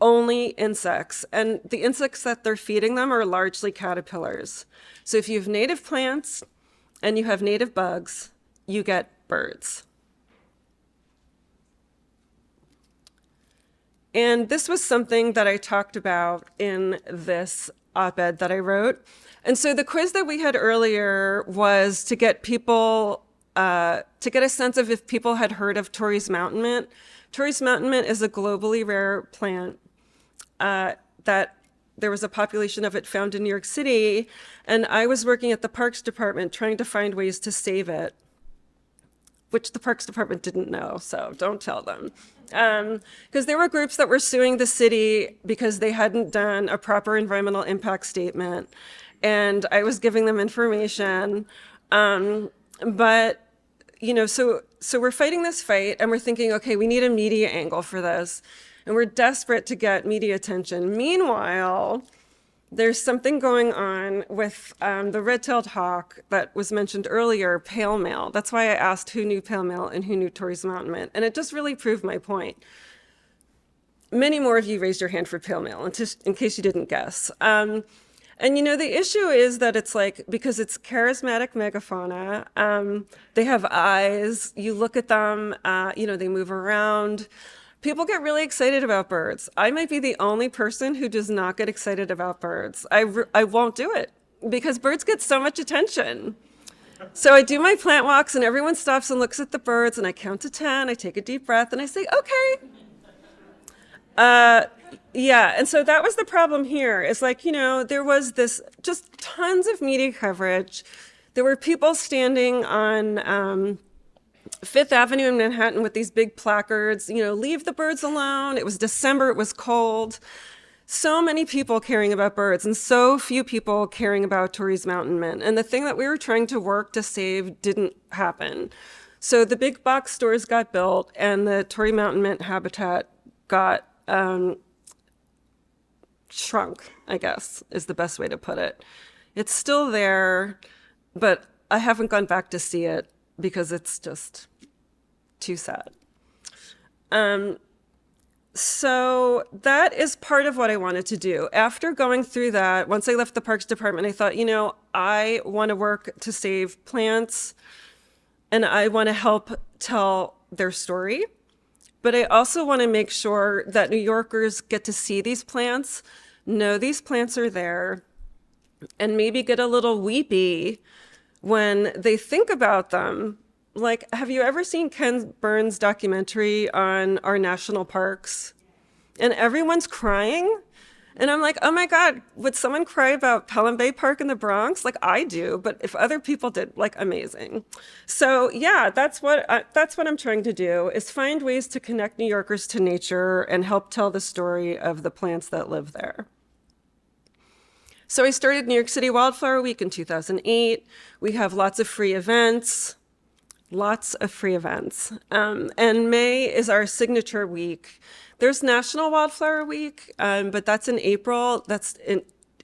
Speaker 3: only insects. And the insects that they're feeding them are largely caterpillars. So if you have native plants and you have native bugs, you get birds. And this was something that I talked about in this op-ed that I wrote. And so the quiz that we had earlier was to get people, to get a sense of if people had heard of Torrey's mountain mint. Torrey's mountain mint is a globally rare plant that there was a population of it found in New York City. And I was working at the Parks Department trying to find ways to save it, which the Parks Department didn't know, so don't tell them. Because there were groups that were suing the city because they hadn't done a proper environmental impact statement, and I was giving them information. But, you know, so we're fighting this fight, and we're thinking, okay, we need a media angle for this, and we're desperate to get media attention. Meanwhile, there's something going on with the red-tailed hawk that was mentioned earlier, pale mail. That's why I asked who knew pale mail and who knew Torrey's mountain mint. And it just really proved my point. Many more of you raised your hand for pale mail, in case you didn't guess. And you know, the issue is that it's like, because it's charismatic megafauna, they have eyes, you look at them, you know, they move around. People get really excited about birds. I might be the only person who does not get excited about birds. I won't do it because birds get so much attention. So I do my plant walks and everyone stops and looks at the birds and I count to 10, I take a deep breath and I say, okay. Yeah, and so that was the problem here. It's like, there was this just tons of media coverage. There were people standing on Fifth Avenue in Manhattan with these big placards, leave the birds alone. It was December, it was cold. So many people caring about birds and so few people caring about Torrey's mountain mint. And the thing that we were trying to work to save didn't happen. So the big box stores got built and the Torrey mountain mint habitat got shrunk, I guess, is the best way to put it. It's still there, but I haven't gone back to see it because it's just too sad. So that is part of what I wanted to do. After going through that, once I left the Parks Department, I thought, I want to work to save plants and I want to help tell their story. But I also want to make sure that New Yorkers get to see these plants, know these plants are there, and maybe get a little weepy when they think about them. Like, have you ever seen Ken Burns' documentary on our national parks? And everyone's crying. And I'm like, oh my God, would someone cry about Pelham Bay Park in the Bronx? Like I do, but if other people did, like amazing. So yeah, that's what I'm trying to do, is find ways to connect New Yorkers to nature and help tell the story of the plants that live there. So I started New York City Wildflower Week in 2008. We have lots of free events. And May is our signature week. There's National Wildflower Week, but that's in April. That's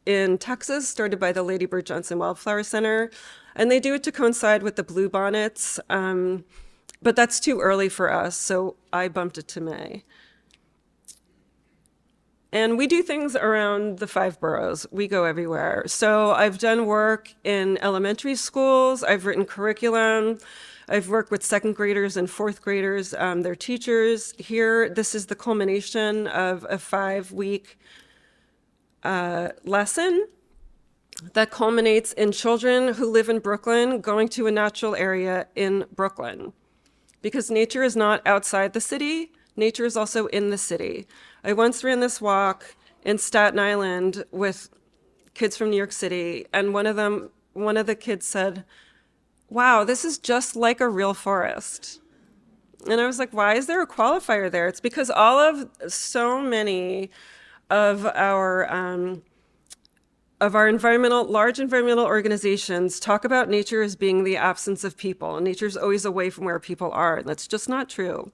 Speaker 3: in Texas, started by the Lady Bird Johnson Wildflower Center. And they do it to coincide with the bluebonnets, but that's too early for us, so I bumped it to May. And we do things around the 5 boroughs. We go everywhere. So I've done work in elementary schools. I've written curriculum. I've worked with 2nd graders and 4th graders, their teachers. Here, this is the culmination of a 5-week lesson that culminates in children who live in Brooklyn going to a natural area in Brooklyn. Because nature is not outside the city, nature is also in the city. I once ran this walk in Staten Island with kids from New York City, and one of the kids said, wow, this is just like a real forest. And I was like, why is there a qualifier there? It's because so many of our large environmental organizations talk about nature as being the absence of people, and nature's always away from where people are, and that's just not true.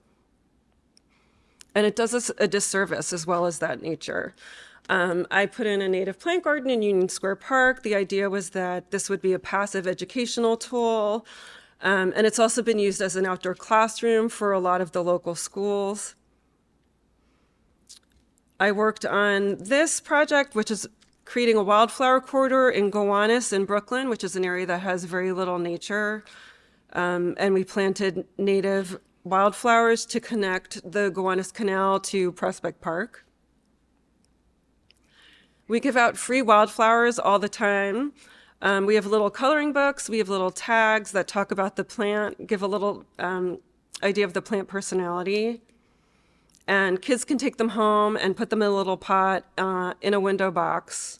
Speaker 3: And it does us a disservice as well as that nature. I put in a native plant garden in Union Square Park. The idea was that this would be a passive educational tool. And it's also been used as an outdoor classroom for a lot of the local schools. I worked on this project, which is creating a wildflower corridor in Gowanus in Brooklyn, which is an area that has very little nature. And we planted native wildflowers to connect the Gowanus Canal to Prospect Park. We give out free wildflowers all the time. We have little coloring books. We have little tags that talk about the plant, give a little idea of the plant personality. And kids can take them home and put them in a little pot in a window box.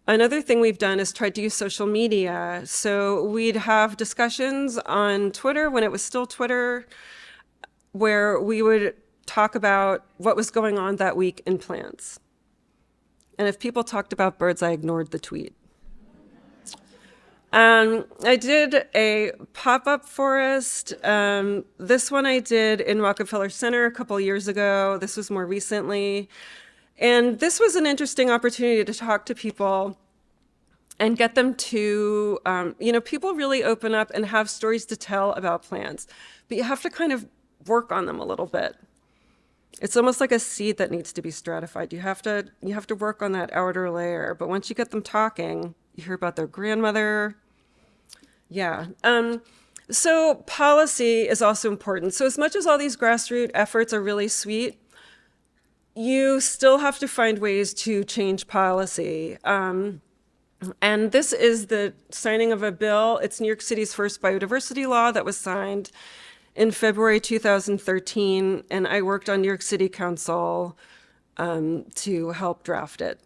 Speaker 3: Another thing we've done is tried to use social media. So we'd have discussions on Twitter when it was still Twitter, where we would talk about what was going on that week in plants. And if people talked about birds, I ignored the tweet. I did a pop-up forest. This one I did in Rockefeller Center a couple years ago. This was more recently. And this was an interesting opportunity to talk to people and get them to, people really open up and have stories to tell about plants, but you have to kind of work on them a little bit. It's almost like a seed that needs to be stratified. You have to work on that outer layer, but once you get them talking, you hear about their grandmother. Yeah. So policy is also important. So as much as all these grassroots efforts are really sweet, you still have to find ways to change policy. And this is the signing of a bill. It's New York City's first biodiversity law that was signed. in February 2013, and I worked on New York City Council to help draft it.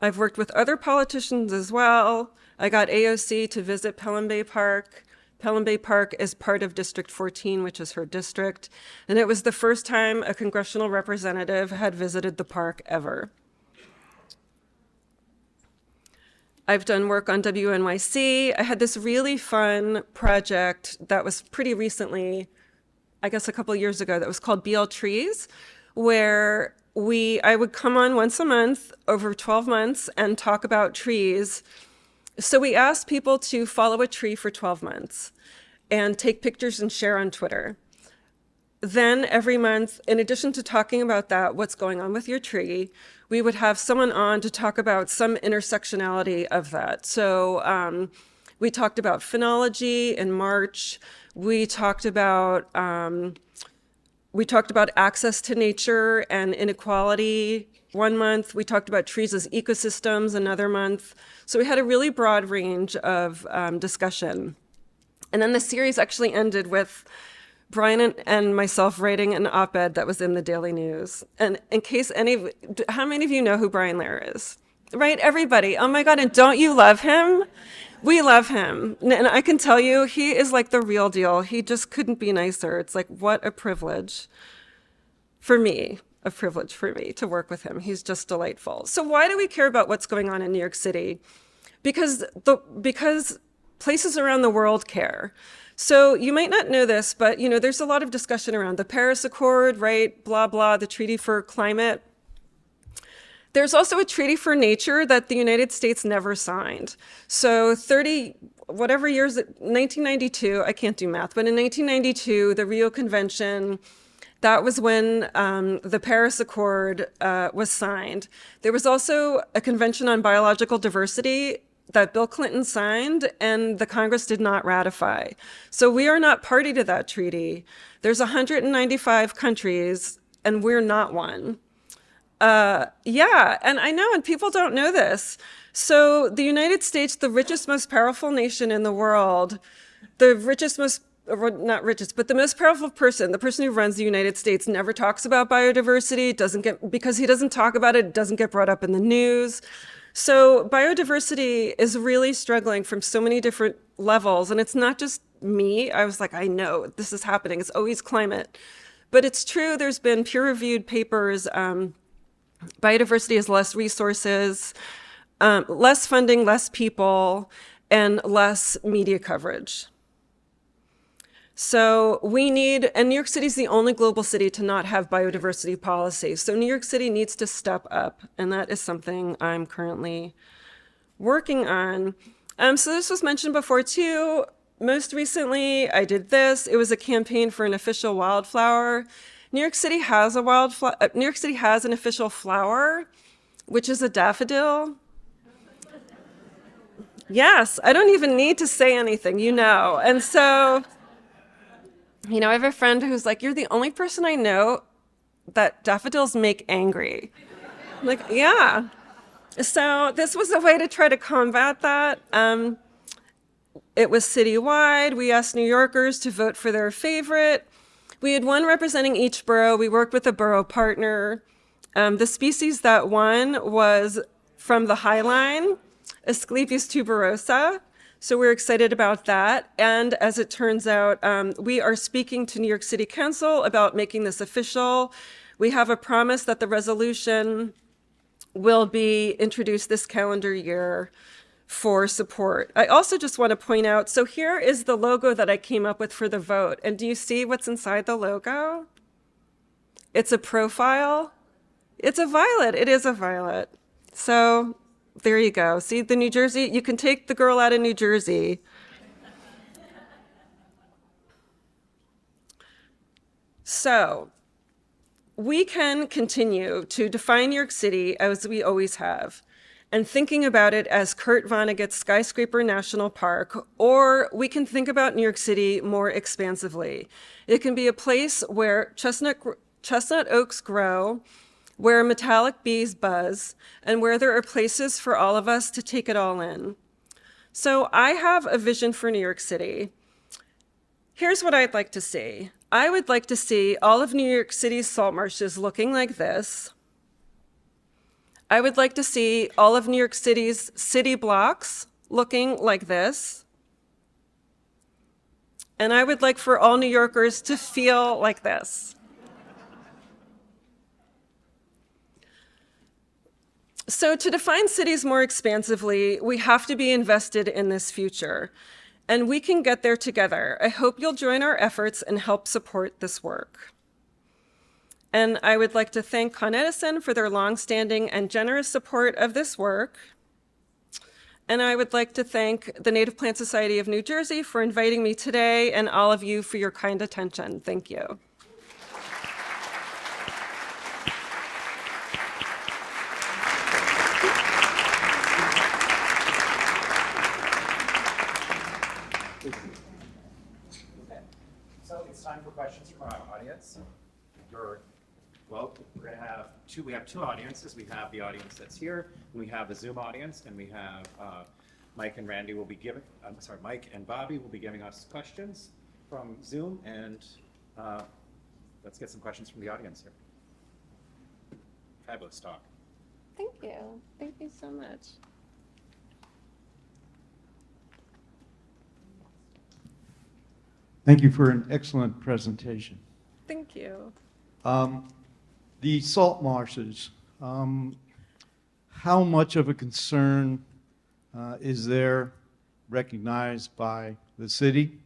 Speaker 3: I've worked with other politicians as well. I got AOC to visit Pelham Bay Park. Pelham Bay Park is part of District 14, which is her district, and it was the first time a congressional representative had visited the park ever. I've done work on WNYC. I had this really fun project that was pretty recently, I guess a couple of years ago, that was called BL Trees, where I would come on once a month over 12 months and talk about trees. So we asked people to follow a tree for 12 months and take pictures and share on Twitter. Then every month, in addition to talking about that, what's going on with your tree, we would have someone on to talk about some intersectionality of that. So we talked about phenology in March. We talked about access to nature and inequality one month. We talked about trees as ecosystems another month. So we had a really broad range of discussion. And then the series actually ended with Brian and myself writing an op-ed that was in the Daily News. And in case how many of you know who Brian Lehrer is? Right, everybody. Oh my God, and don't you love him? We love him. And I can tell you, he is like the real deal. He just couldn't be nicer. It's like, what a privilege for me to work with him. He's just delightful. So why do we care about what's going on in New York City? Because places around the world care. So you might not know this, but there's a lot of discussion around the Paris Accord, right? Blah, blah, the Treaty for Climate. There's also a treaty for nature that the United States never signed. So 1992, I can't do math, but in 1992, the Rio Convention, that was when the Paris Accord was signed. There was also a convention on biological diversity that Bill Clinton signed, and the Congress did not ratify. So we are not party to that treaty. There's 195 countries, and we're not one. Yeah, and I know, and people don't know this. So the United States, the richest, most powerful nation in the world, the most powerful person, the person who runs the United States, never talks about biodiversity, because he doesn't talk about it, it doesn't get brought up in the news. So biodiversity is really struggling from so many different levels, and it's not just me. I was like, I know this is happening. It's always climate. But it's true, there's been peer-reviewed papers. Biodiversity has less resources, less funding, less people, and less media coverage. So and New York City is the only global city to not have biodiversity policy. So New York City needs to step up, and that is something I'm currently working on. So this was mentioned before too. Most recently, I did this. It was a campaign for an official wildflower. New York City has an official flower, which is a daffodil. Yes, I don't even need to say anything, And so, I have a friend who's like, you're the only person I know that daffodils make angry. I'm like, yeah. So this was a way to try to combat that. It was citywide. We asked New Yorkers to vote for their favorite. We had one representing each borough. We worked with a borough partner. The species that won was from the High Line, Asclepias tuberosa. So we're excited about that. And as it turns out, we are speaking to New York City Council about making this official. We have a promise that the resolution will be introduced this calendar year for support. I also just want to point out, so here is the logo that I came up with for the vote. And do you see what's inside the logo? It's a profile. It's a violet. It is a violet. So there you go. See the New Jersey? You can take the girl out of New Jersey. So we can continue to define New York City as we always have, and thinking about it as Kurt Vonnegut's Skyscraper National Park, or we can think about New York City more expansively. It can be a place where chestnut oaks grow, where metallic bees buzz, and where there are places for all of us to take it all in. So I have a vision for New York City. Here's what I'd like to see. I would like to see all of New York City's salt marshes looking like this. I would like to see all of New York City's city blocks looking like this. And I would like for all New Yorkers to feel like this. So to define cities more expansively, we have to be invested in this future. And we can get there together. I hope you'll join our efforts and help support this work. And I would like to thank Con Edison for their longstanding and generous support of this work. And I would like to thank the Native Plant Society of New Jersey for inviting me today and all of you for your kind attention. Thank you.
Speaker 2: So it's time for questions from our audience. We're going to have we have two audiences. We have the audience that's here, and we have the Zoom audience, and we have Mike and Randy will be giving, Mike and Bobby will be giving us questions from Zoom, and let's get some questions from the audience here. Fabulous talk.
Speaker 3: Thank you. Thank you so much.
Speaker 4: Thank you for an excellent presentation.
Speaker 3: Thank you.
Speaker 4: The salt marshes, how much of a concern is there recognized by the city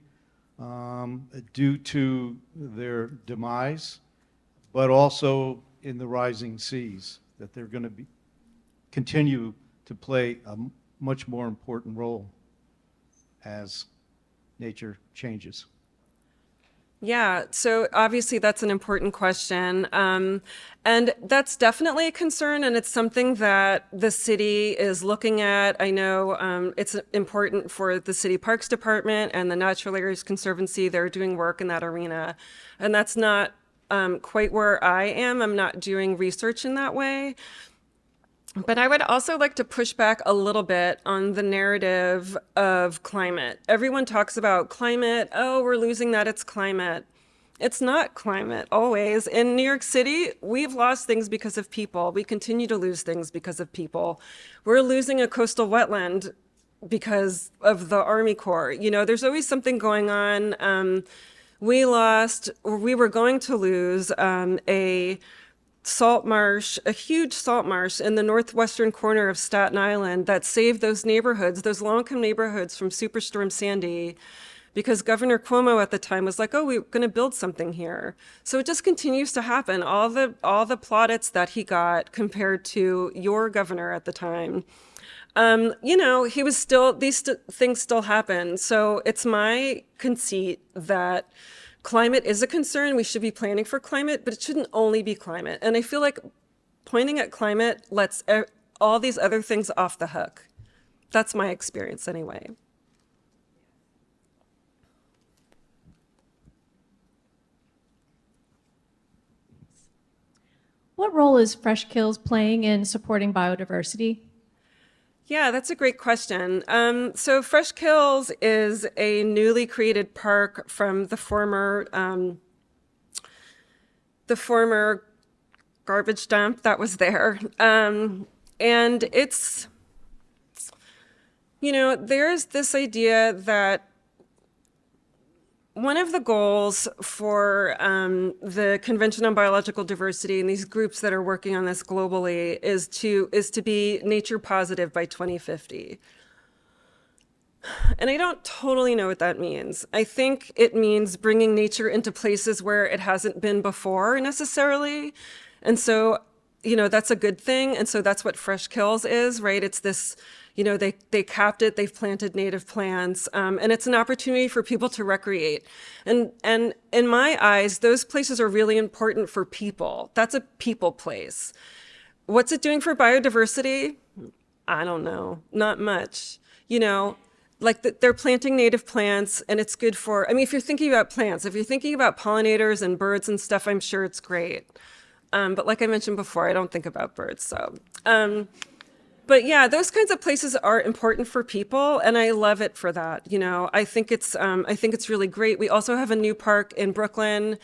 Speaker 4: due to their demise, but also in the rising seas, that they're going to continue to play a much more important role as nature changes?
Speaker 3: Yeah, so obviously that's an important question. And that's definitely a concern, and it's something that the city is looking at. I know it's important for the City Parks Department and the Natural Areas Conservancy. They're doing work in that arena. And that's not quite where I am. I'm not doing research in that way. But I would also like to push back a little bit on the narrative of climate. Everyone talks about climate. Oh, we're losing that. It's climate. It's not climate always. In New York City, we've lost things because of people. We continue to lose things because of people. We're losing a coastal wetland because of the Army Corps. You know, there's always something going on. We were going to lose a salt marsh, a huge salt marsh in the northwestern corner of Staten Island that saved those neighborhoods, those low-income neighborhoods from Superstorm Sandy, because Governor Cuomo at the time was like, oh, we're going to build something here. So it just continues to happen. All the plaudits that he got compared to your governor at the time, you know, he was still, things still happen. So it's my conceit that climate is a concern. We should be planning for climate, but it shouldn't only be climate. And I feel like pointing at climate lets all these other things off the hook. That's my experience anyway.
Speaker 5: What role is Fresh Kills playing in supporting biodiversity?
Speaker 3: Yeah, that's a great question. So Fresh Kills is a newly created park from the former garbage dump that was there. And it's, you know, there's this idea that one of the goals for the Convention on Biological Diversity and these groups that are working on this globally is to be nature positive by 2050. And I don't totally know what that means. I think it means bringing nature into places where it hasn't been before necessarily. And so, you know, that's a good thing. And so that's what Fresh Kills is, right? It's this, you know, they capped it, they've planted native plants, and it's an opportunity for people to recreate. And in my eyes, those places are really important for people. That's a people place. What's it doing for biodiversity? I don't know, not much. You know, like they're planting native plants, and it's good for, I mean, if you're thinking about plants, if you're thinking about pollinators and birds and stuff, I'm sure it's great. But like I mentioned before, I don't think about birds, so. But yeah, those kinds of places are important for people, and I love it for that. I think it's really great. We also have a new park in Brooklyn.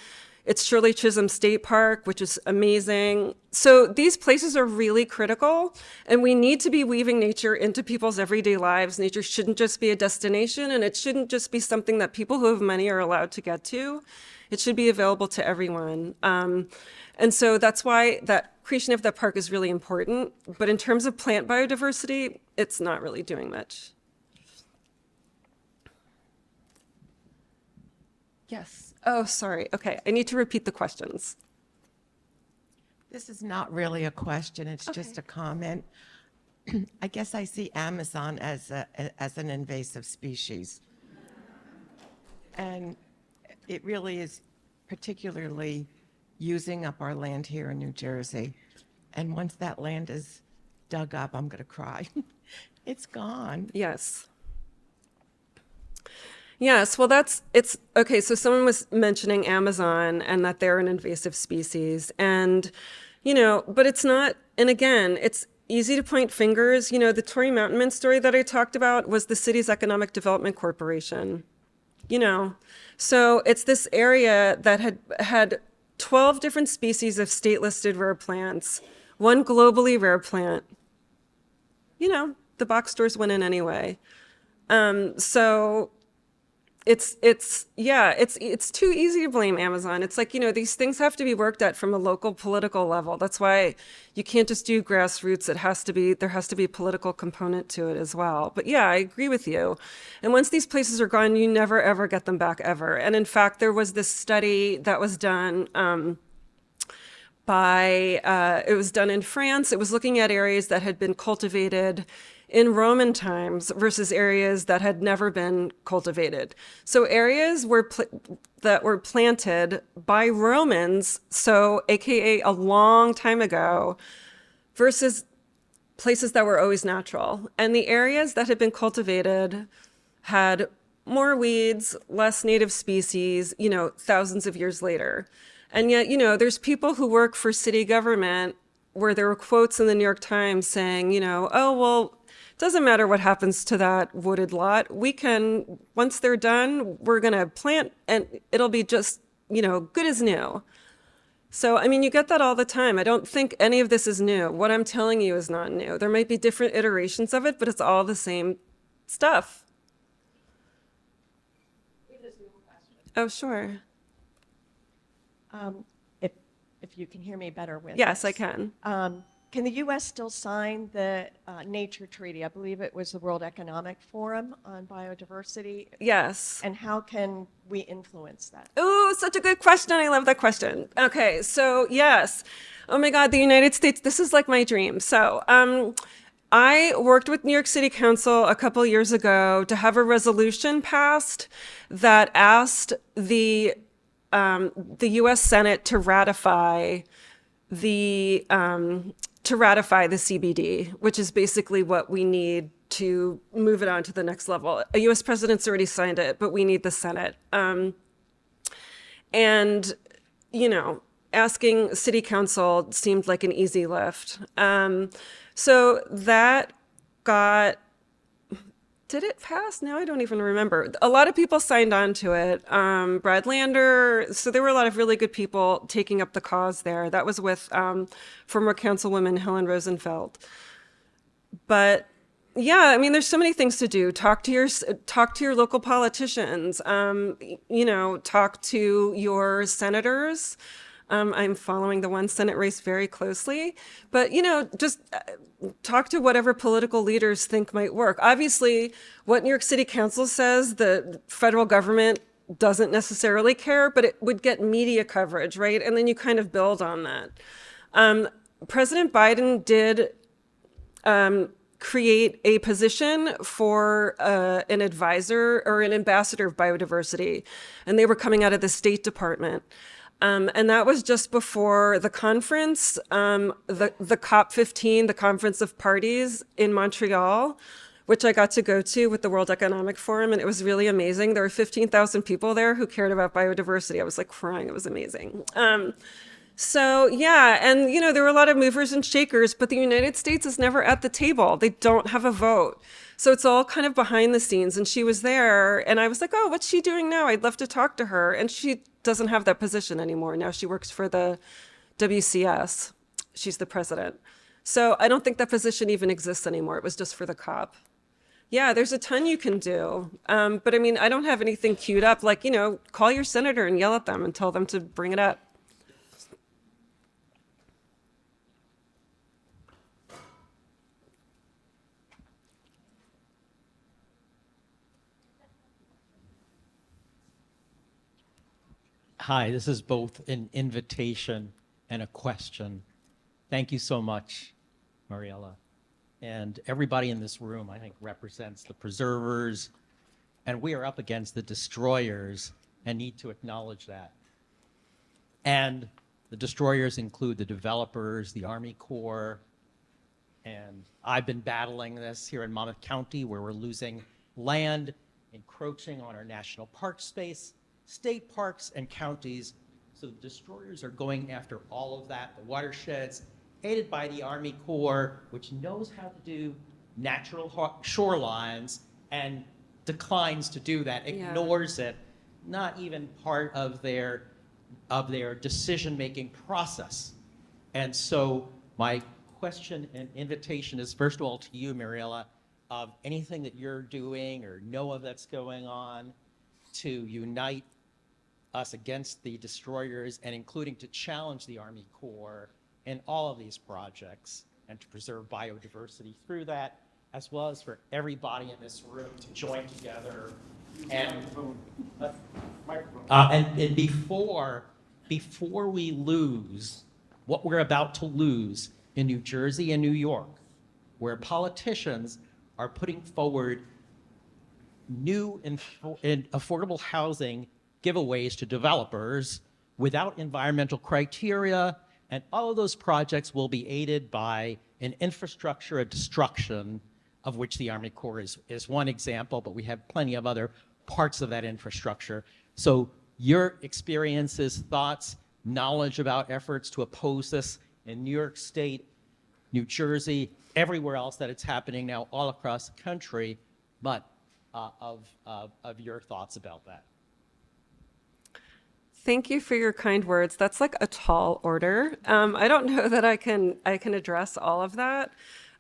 Speaker 3: It's Shirley Chisholm State Park, which is amazing. So these places are really critical, and we need to be weaving nature into people's everyday lives. Nature shouldn't just be a destination, and it shouldn't just be something that people who have money are allowed to get to. It should be available to everyone. And so that's why that creation of that park is really important. But in terms of plant biodiversity, it's not really doing much. Yes. Oh, sorry. Okay. I need to repeat the questions.
Speaker 6: This is not really a question, it's just a comment. I guess I see Amazon as an invasive species. And it really is particularly using up our land here in New Jersey. And once that land is dug up, I'm going to cry. It's gone.
Speaker 3: Yes. Yes, well, it's okay. So someone was mentioning Amazon and that they're an invasive species. And, but it's not, and again, it's easy to point fingers. The Torrey Mountain Mint story that I talked about was the city's Economic Development Corporation. So it's this area that had 12 different species of state-listed rare plants, one globally rare plant. The box stores went in anyway. So it's too easy to blame Amazon. It's like, these things have to be worked at from a local political level. That's why you can't just do grassroots. There has to be a political component to it as well. But yeah, I agree with you. And once these places are gone, you never, ever get them back ever. And in fact, there was this study that was done it was done in France. It was looking at areas that had been cultivated in Roman times versus areas that had never been cultivated. So areas that were planted by Romans, so AKA a long time ago, versus places that were always natural. And the areas that had been cultivated had more weeds, less native species, thousands of years later. And yet, there's people who work for city government where there were quotes in the New York Times saying, oh, well, doesn't matter what happens to that wooded lot. Once they're done, we're going to plant and it'll be just, good as new. So, you get that all the time. I don't think any of this is new. What I'm telling you is not new. There might be different iterations of it, but it's all the same stuff. Oh, sure.
Speaker 7: If you can hear me better with
Speaker 3: Yes,
Speaker 7: this.
Speaker 3: I can.
Speaker 7: Can the U.S. still sign the nature treaty? I believe it was the World Economic Forum on biodiversity.
Speaker 3: Yes.
Speaker 7: And how can we influence that?
Speaker 3: Oh, such a good question. I love that question. Okay, so yes. Oh my God, the United States, this is like my dream. So I worked with New York City Council a couple years ago to have a resolution passed that asked the U.S. Senate to ratify the CBD, which is basically what we need to move it on to the next level. A U.S. president's already signed it, but we need the Senate. And asking City Council seemed like an easy lift. So that did it pass? Now I don't even remember. A lot of people signed on to it. Brad Lander, so there were a lot of really good people taking up the cause there. That was with former Councilwoman Helen Rosenfeld. But yeah, there's so many things to do. Talk to your local politicians. Talk to your senators. I'm following the one Senate race very closely, but just talk to whatever political leaders think might work. Obviously, what New York City Council says, the federal government doesn't necessarily care, but it would get media coverage, right? And then you kind of build on that. President Biden did create a position for an advisor or an ambassador of biodiversity, and they were coming out of the State Department. And that was just before the conference, the COP15, the Conference of Parties in Montreal, which I got to go to with the World Economic Forum, and it was really amazing. There were 15,000 people there who cared about biodiversity. I was like crying. It was amazing. So, yeah, and there were a lot of movers and shakers, but the United States is never at the table. They don't have a vote. So it's all kind of behind the scenes. And she was there, and I was like, oh, what's she doing now? I'd love to talk to her. And she doesn't have that position anymore. Now she works for the WCS. She's the president. So I don't think that position even exists anymore. It was just for the COP. Yeah, there's a ton you can do. But I mean, I don't have anything queued up. Like, call your senator and yell at them and tell them to bring it up.
Speaker 8: Hi, this is both an invitation and a question. Thank you so much, Marielle. And everybody in this room, I think, represents the preservers, and we are up against the destroyers and need to acknowledge that. And the destroyers include the developers, the Army Corps, and I've been battling this here in Monmouth County, where we're losing land, encroaching on our national park space, state parks, and counties. So the destroyers are going after all of that, the watersheds, aided by the Army Corps, which knows how to do natural shorelines and declines to do that, ignores it, not even part of their decision-making process. And so my question and invitation is, first of all, to you, Marielle, of anything that you're doing or know of that's going on to unite us against the destroyers, and including to challenge the Army Corps in all of these projects and to preserve biodiversity through that, as well as for everybody in this room to join together and before we lose what we're about to lose in New Jersey and New York, where politicians are putting forward new and affordable housing giveaways to developers without environmental criteria, and all of those projects will be aided by an infrastructure of destruction, of which the Army Corps is one example, but we have plenty of other parts of that infrastructure. So your experiences, thoughts, knowledge about efforts to oppose this in New York State, New Jersey, everywhere else that it's happening now all across the country, but of your thoughts about that.
Speaker 3: Thank you for your kind words. That's like a tall order. I don't know that I can address all of that.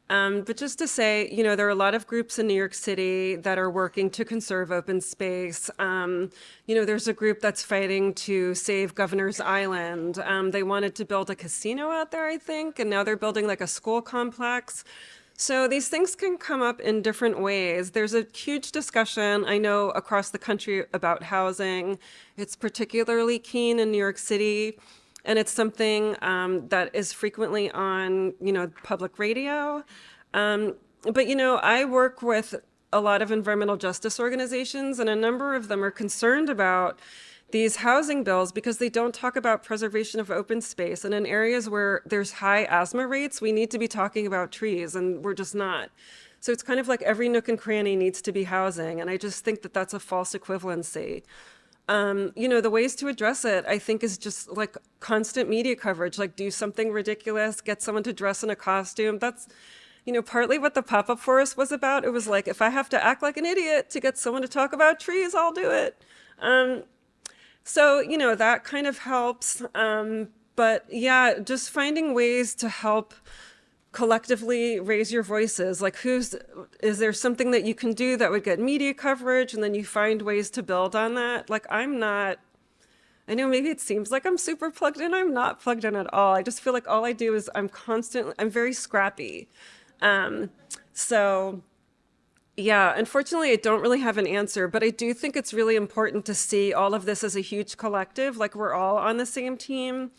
Speaker 3: But just to say, there are a lot of groups in New York City that are working to conserve open space. There's a group that's fighting to save Governor's Island. They wanted to build a casino out there, I think, and now they're building like a school complex. So these things can come up in different ways. There's a huge discussion, I know, across the country about housing. It's particularly keen in New York City, and it's something that is frequently on, public radio. But, I work with a lot of environmental justice organizations, and a number of them are concerned about these housing bills because they don't talk about preservation of open space. And in areas where there's high asthma rates, we need to be talking about trees, and we're just not. So it's kind of like every nook and cranny needs to be housing. And I just think that that's a false equivalency. The ways to address it, I think, is just like constant media coverage, like do something ridiculous, get someone to dress in a costume. That's, partly what the pop-up forest was about. It was like, if I have to act like an idiot to get someone to talk about trees, I'll do it. So, that kind of helps. But yeah, just finding ways to help collectively raise your voices. Like is there something that you can do that would get media coverage, and then you find ways to build on that? Like I know maybe it seems like I'm super plugged in. I'm not plugged in at all. I just feel like all I do is I'm very scrappy. So yeah, unfortunately, I don't really have an answer, but I do think it's really important to see all of this as a huge collective, like we're all on the same team.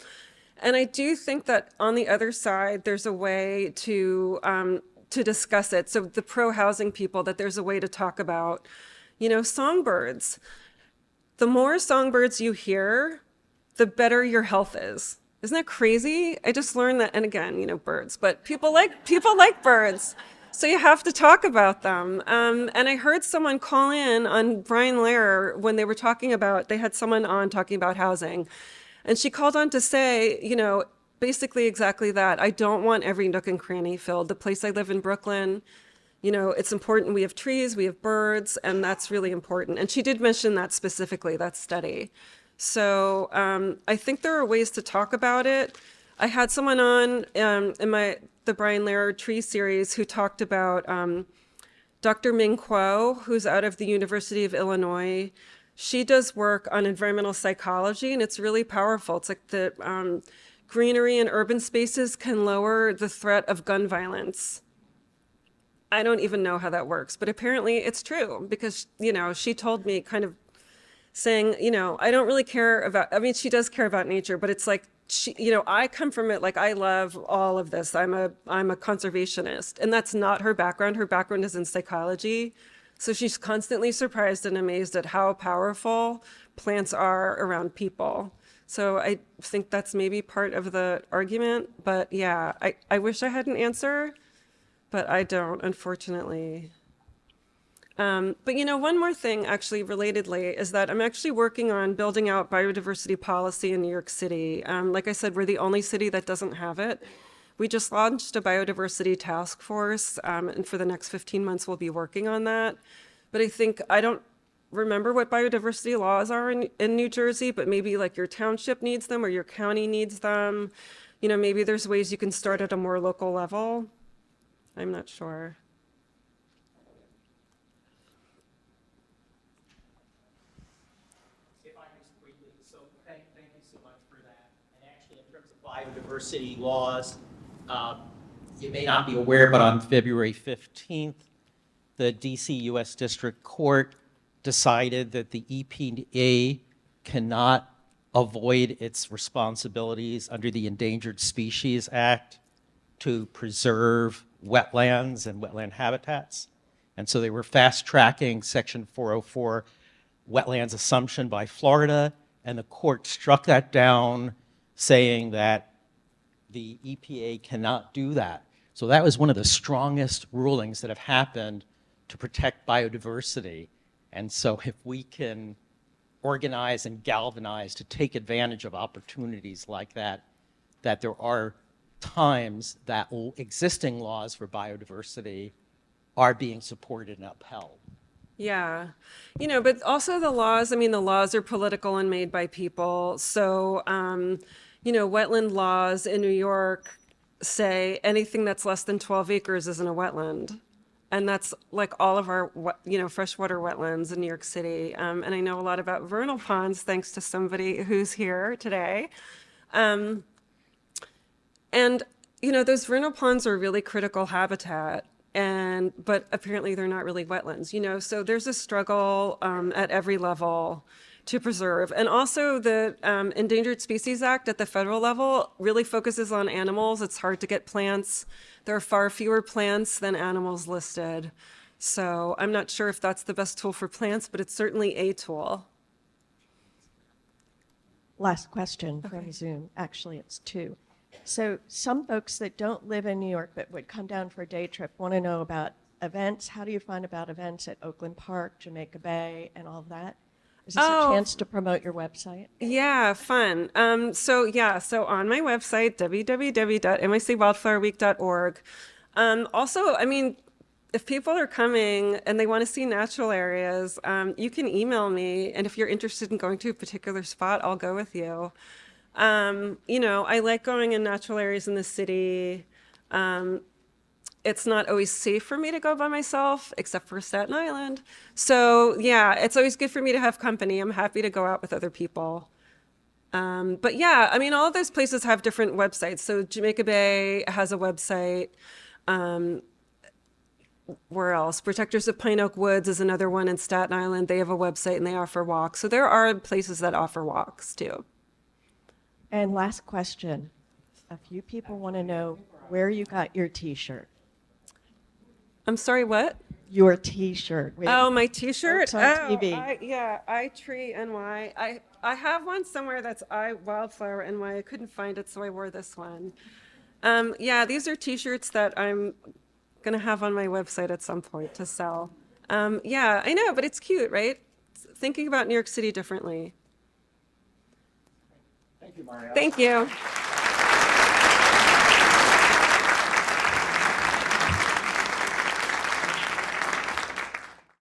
Speaker 3: And I do think that on the other side, there's a way to discuss it. So the pro-housing people, that there's a way to talk about, songbirds. The more songbirds you hear, the better your health is. Isn't that crazy? I just learned that, and again, birds, but people like birds. So you have to talk about them. And I heard someone call in on Brian Lehrer when they had someone on talking about housing. And she called on to say, basically exactly that. I don't want every nook and cranny filled. The place I live in Brooklyn, it's important. We have trees, we have birds, and that's really important. And she did mention that specifically, that study. So I think there are ways to talk about it. I had someone on in the Brian Lehrer Tree series who talked about Dr. Ming Kuo, who's out of the University of Illinois. She does work on environmental psychology, and it's really powerful. It's like the greenery in urban spaces can lower the threat of gun violence. I don't even know how that works, but apparently it's true because, she told me kind of saying, I don't really care about, I mean, she does care about nature, but it's like, I come from it, like I love all of this. I'm a conservationist, and that's not her background. Her background is in psychology. So she's constantly surprised and amazed at how powerful plants are around people. So I think that's maybe part of the argument, but yeah, I wish I had an answer, but I don't, unfortunately. But one more thing actually relatedly is that I'm actually working on building out biodiversity policy in New York City. Like I said, we're the only city that doesn't have it. We just launched a biodiversity task force, and for the next 15 months we'll be working on that. But I don't remember what biodiversity laws are in New Jersey, but maybe like your township needs them or your county needs them. Maybe there's ways you can start at a more local level. I'm not sure.
Speaker 8: If I can just briefly, so thank you so much for that. And actually, in terms of biodiversity laws, you may not be aware, but on February 15th, the DC U.S. District Court decided that the EPA cannot avoid its responsibilities under the Endangered Species Act to preserve wetlands and wetland habitats. And so they were fast-tracking Section 404 wetlands assumption by Florida, and the court struck that down, saying that the EPA cannot do that. So that was one of the strongest rulings that have happened to protect biodiversity. And so if we can organize and galvanize to take advantage of opportunities like that, that there are times that existing laws for biodiversity are being supported and upheld.
Speaker 3: Yeah, but also the laws are political and made by people. So, wetland laws in New York say anything that's less than 12 acres isn't a wetland. And that's like all of our, freshwater wetlands in New York City. And I know a lot about vernal ponds, thanks to somebody who's here today. And, those vernal ponds are really critical habitat. But apparently they're not really wetlands, so there's a struggle at every level to preserve. And also the Endangered Species Act at the federal level really focuses on animals. It's hard to get plants. There are far fewer plants than animals listed. So I'm not sure if that's the best tool for plants, but it's certainly a tool.
Speaker 7: Last question from Zoom. Actually, it's two. So some folks that don't live in New York but would come down for a day trip want to know about events. How do you find about events at Oakland Park, Jamaica Bay, and all of that? Is this a chance to promote your website?
Speaker 3: Yeah, fun. So on my website, www.micwildflowerweek.org. Also, if people are coming and they want to see natural areas, you can email me. And if you're interested in going to a particular spot, I'll go with you. I like going in natural areas in the city. It's not always safe for me to go by myself, except for Staten Island. So yeah, it's always good for me to have company. I'm happy to go out with other people. But yeah, all of those places have different websites. So Jamaica Bay has a website. Where else? Protectors of Pine Oak Woods is another one in Staten Island. They have a website and they offer walks. So there are places that offer walks too.
Speaker 7: And last question. A few people want to know where you got your T-shirt.
Speaker 3: I'm sorry, what?
Speaker 7: Your T-shirt.
Speaker 3: Oh, my T-shirt?
Speaker 7: It's on TV.
Speaker 3: I Tree NY. I have one somewhere that's Wildflower NY. I couldn't find it, so I wore this one. These are T-shirts that I'm going to have on my website at some point to sell. I know, but it's cute, right? Thinking about New York City differently. Thank you.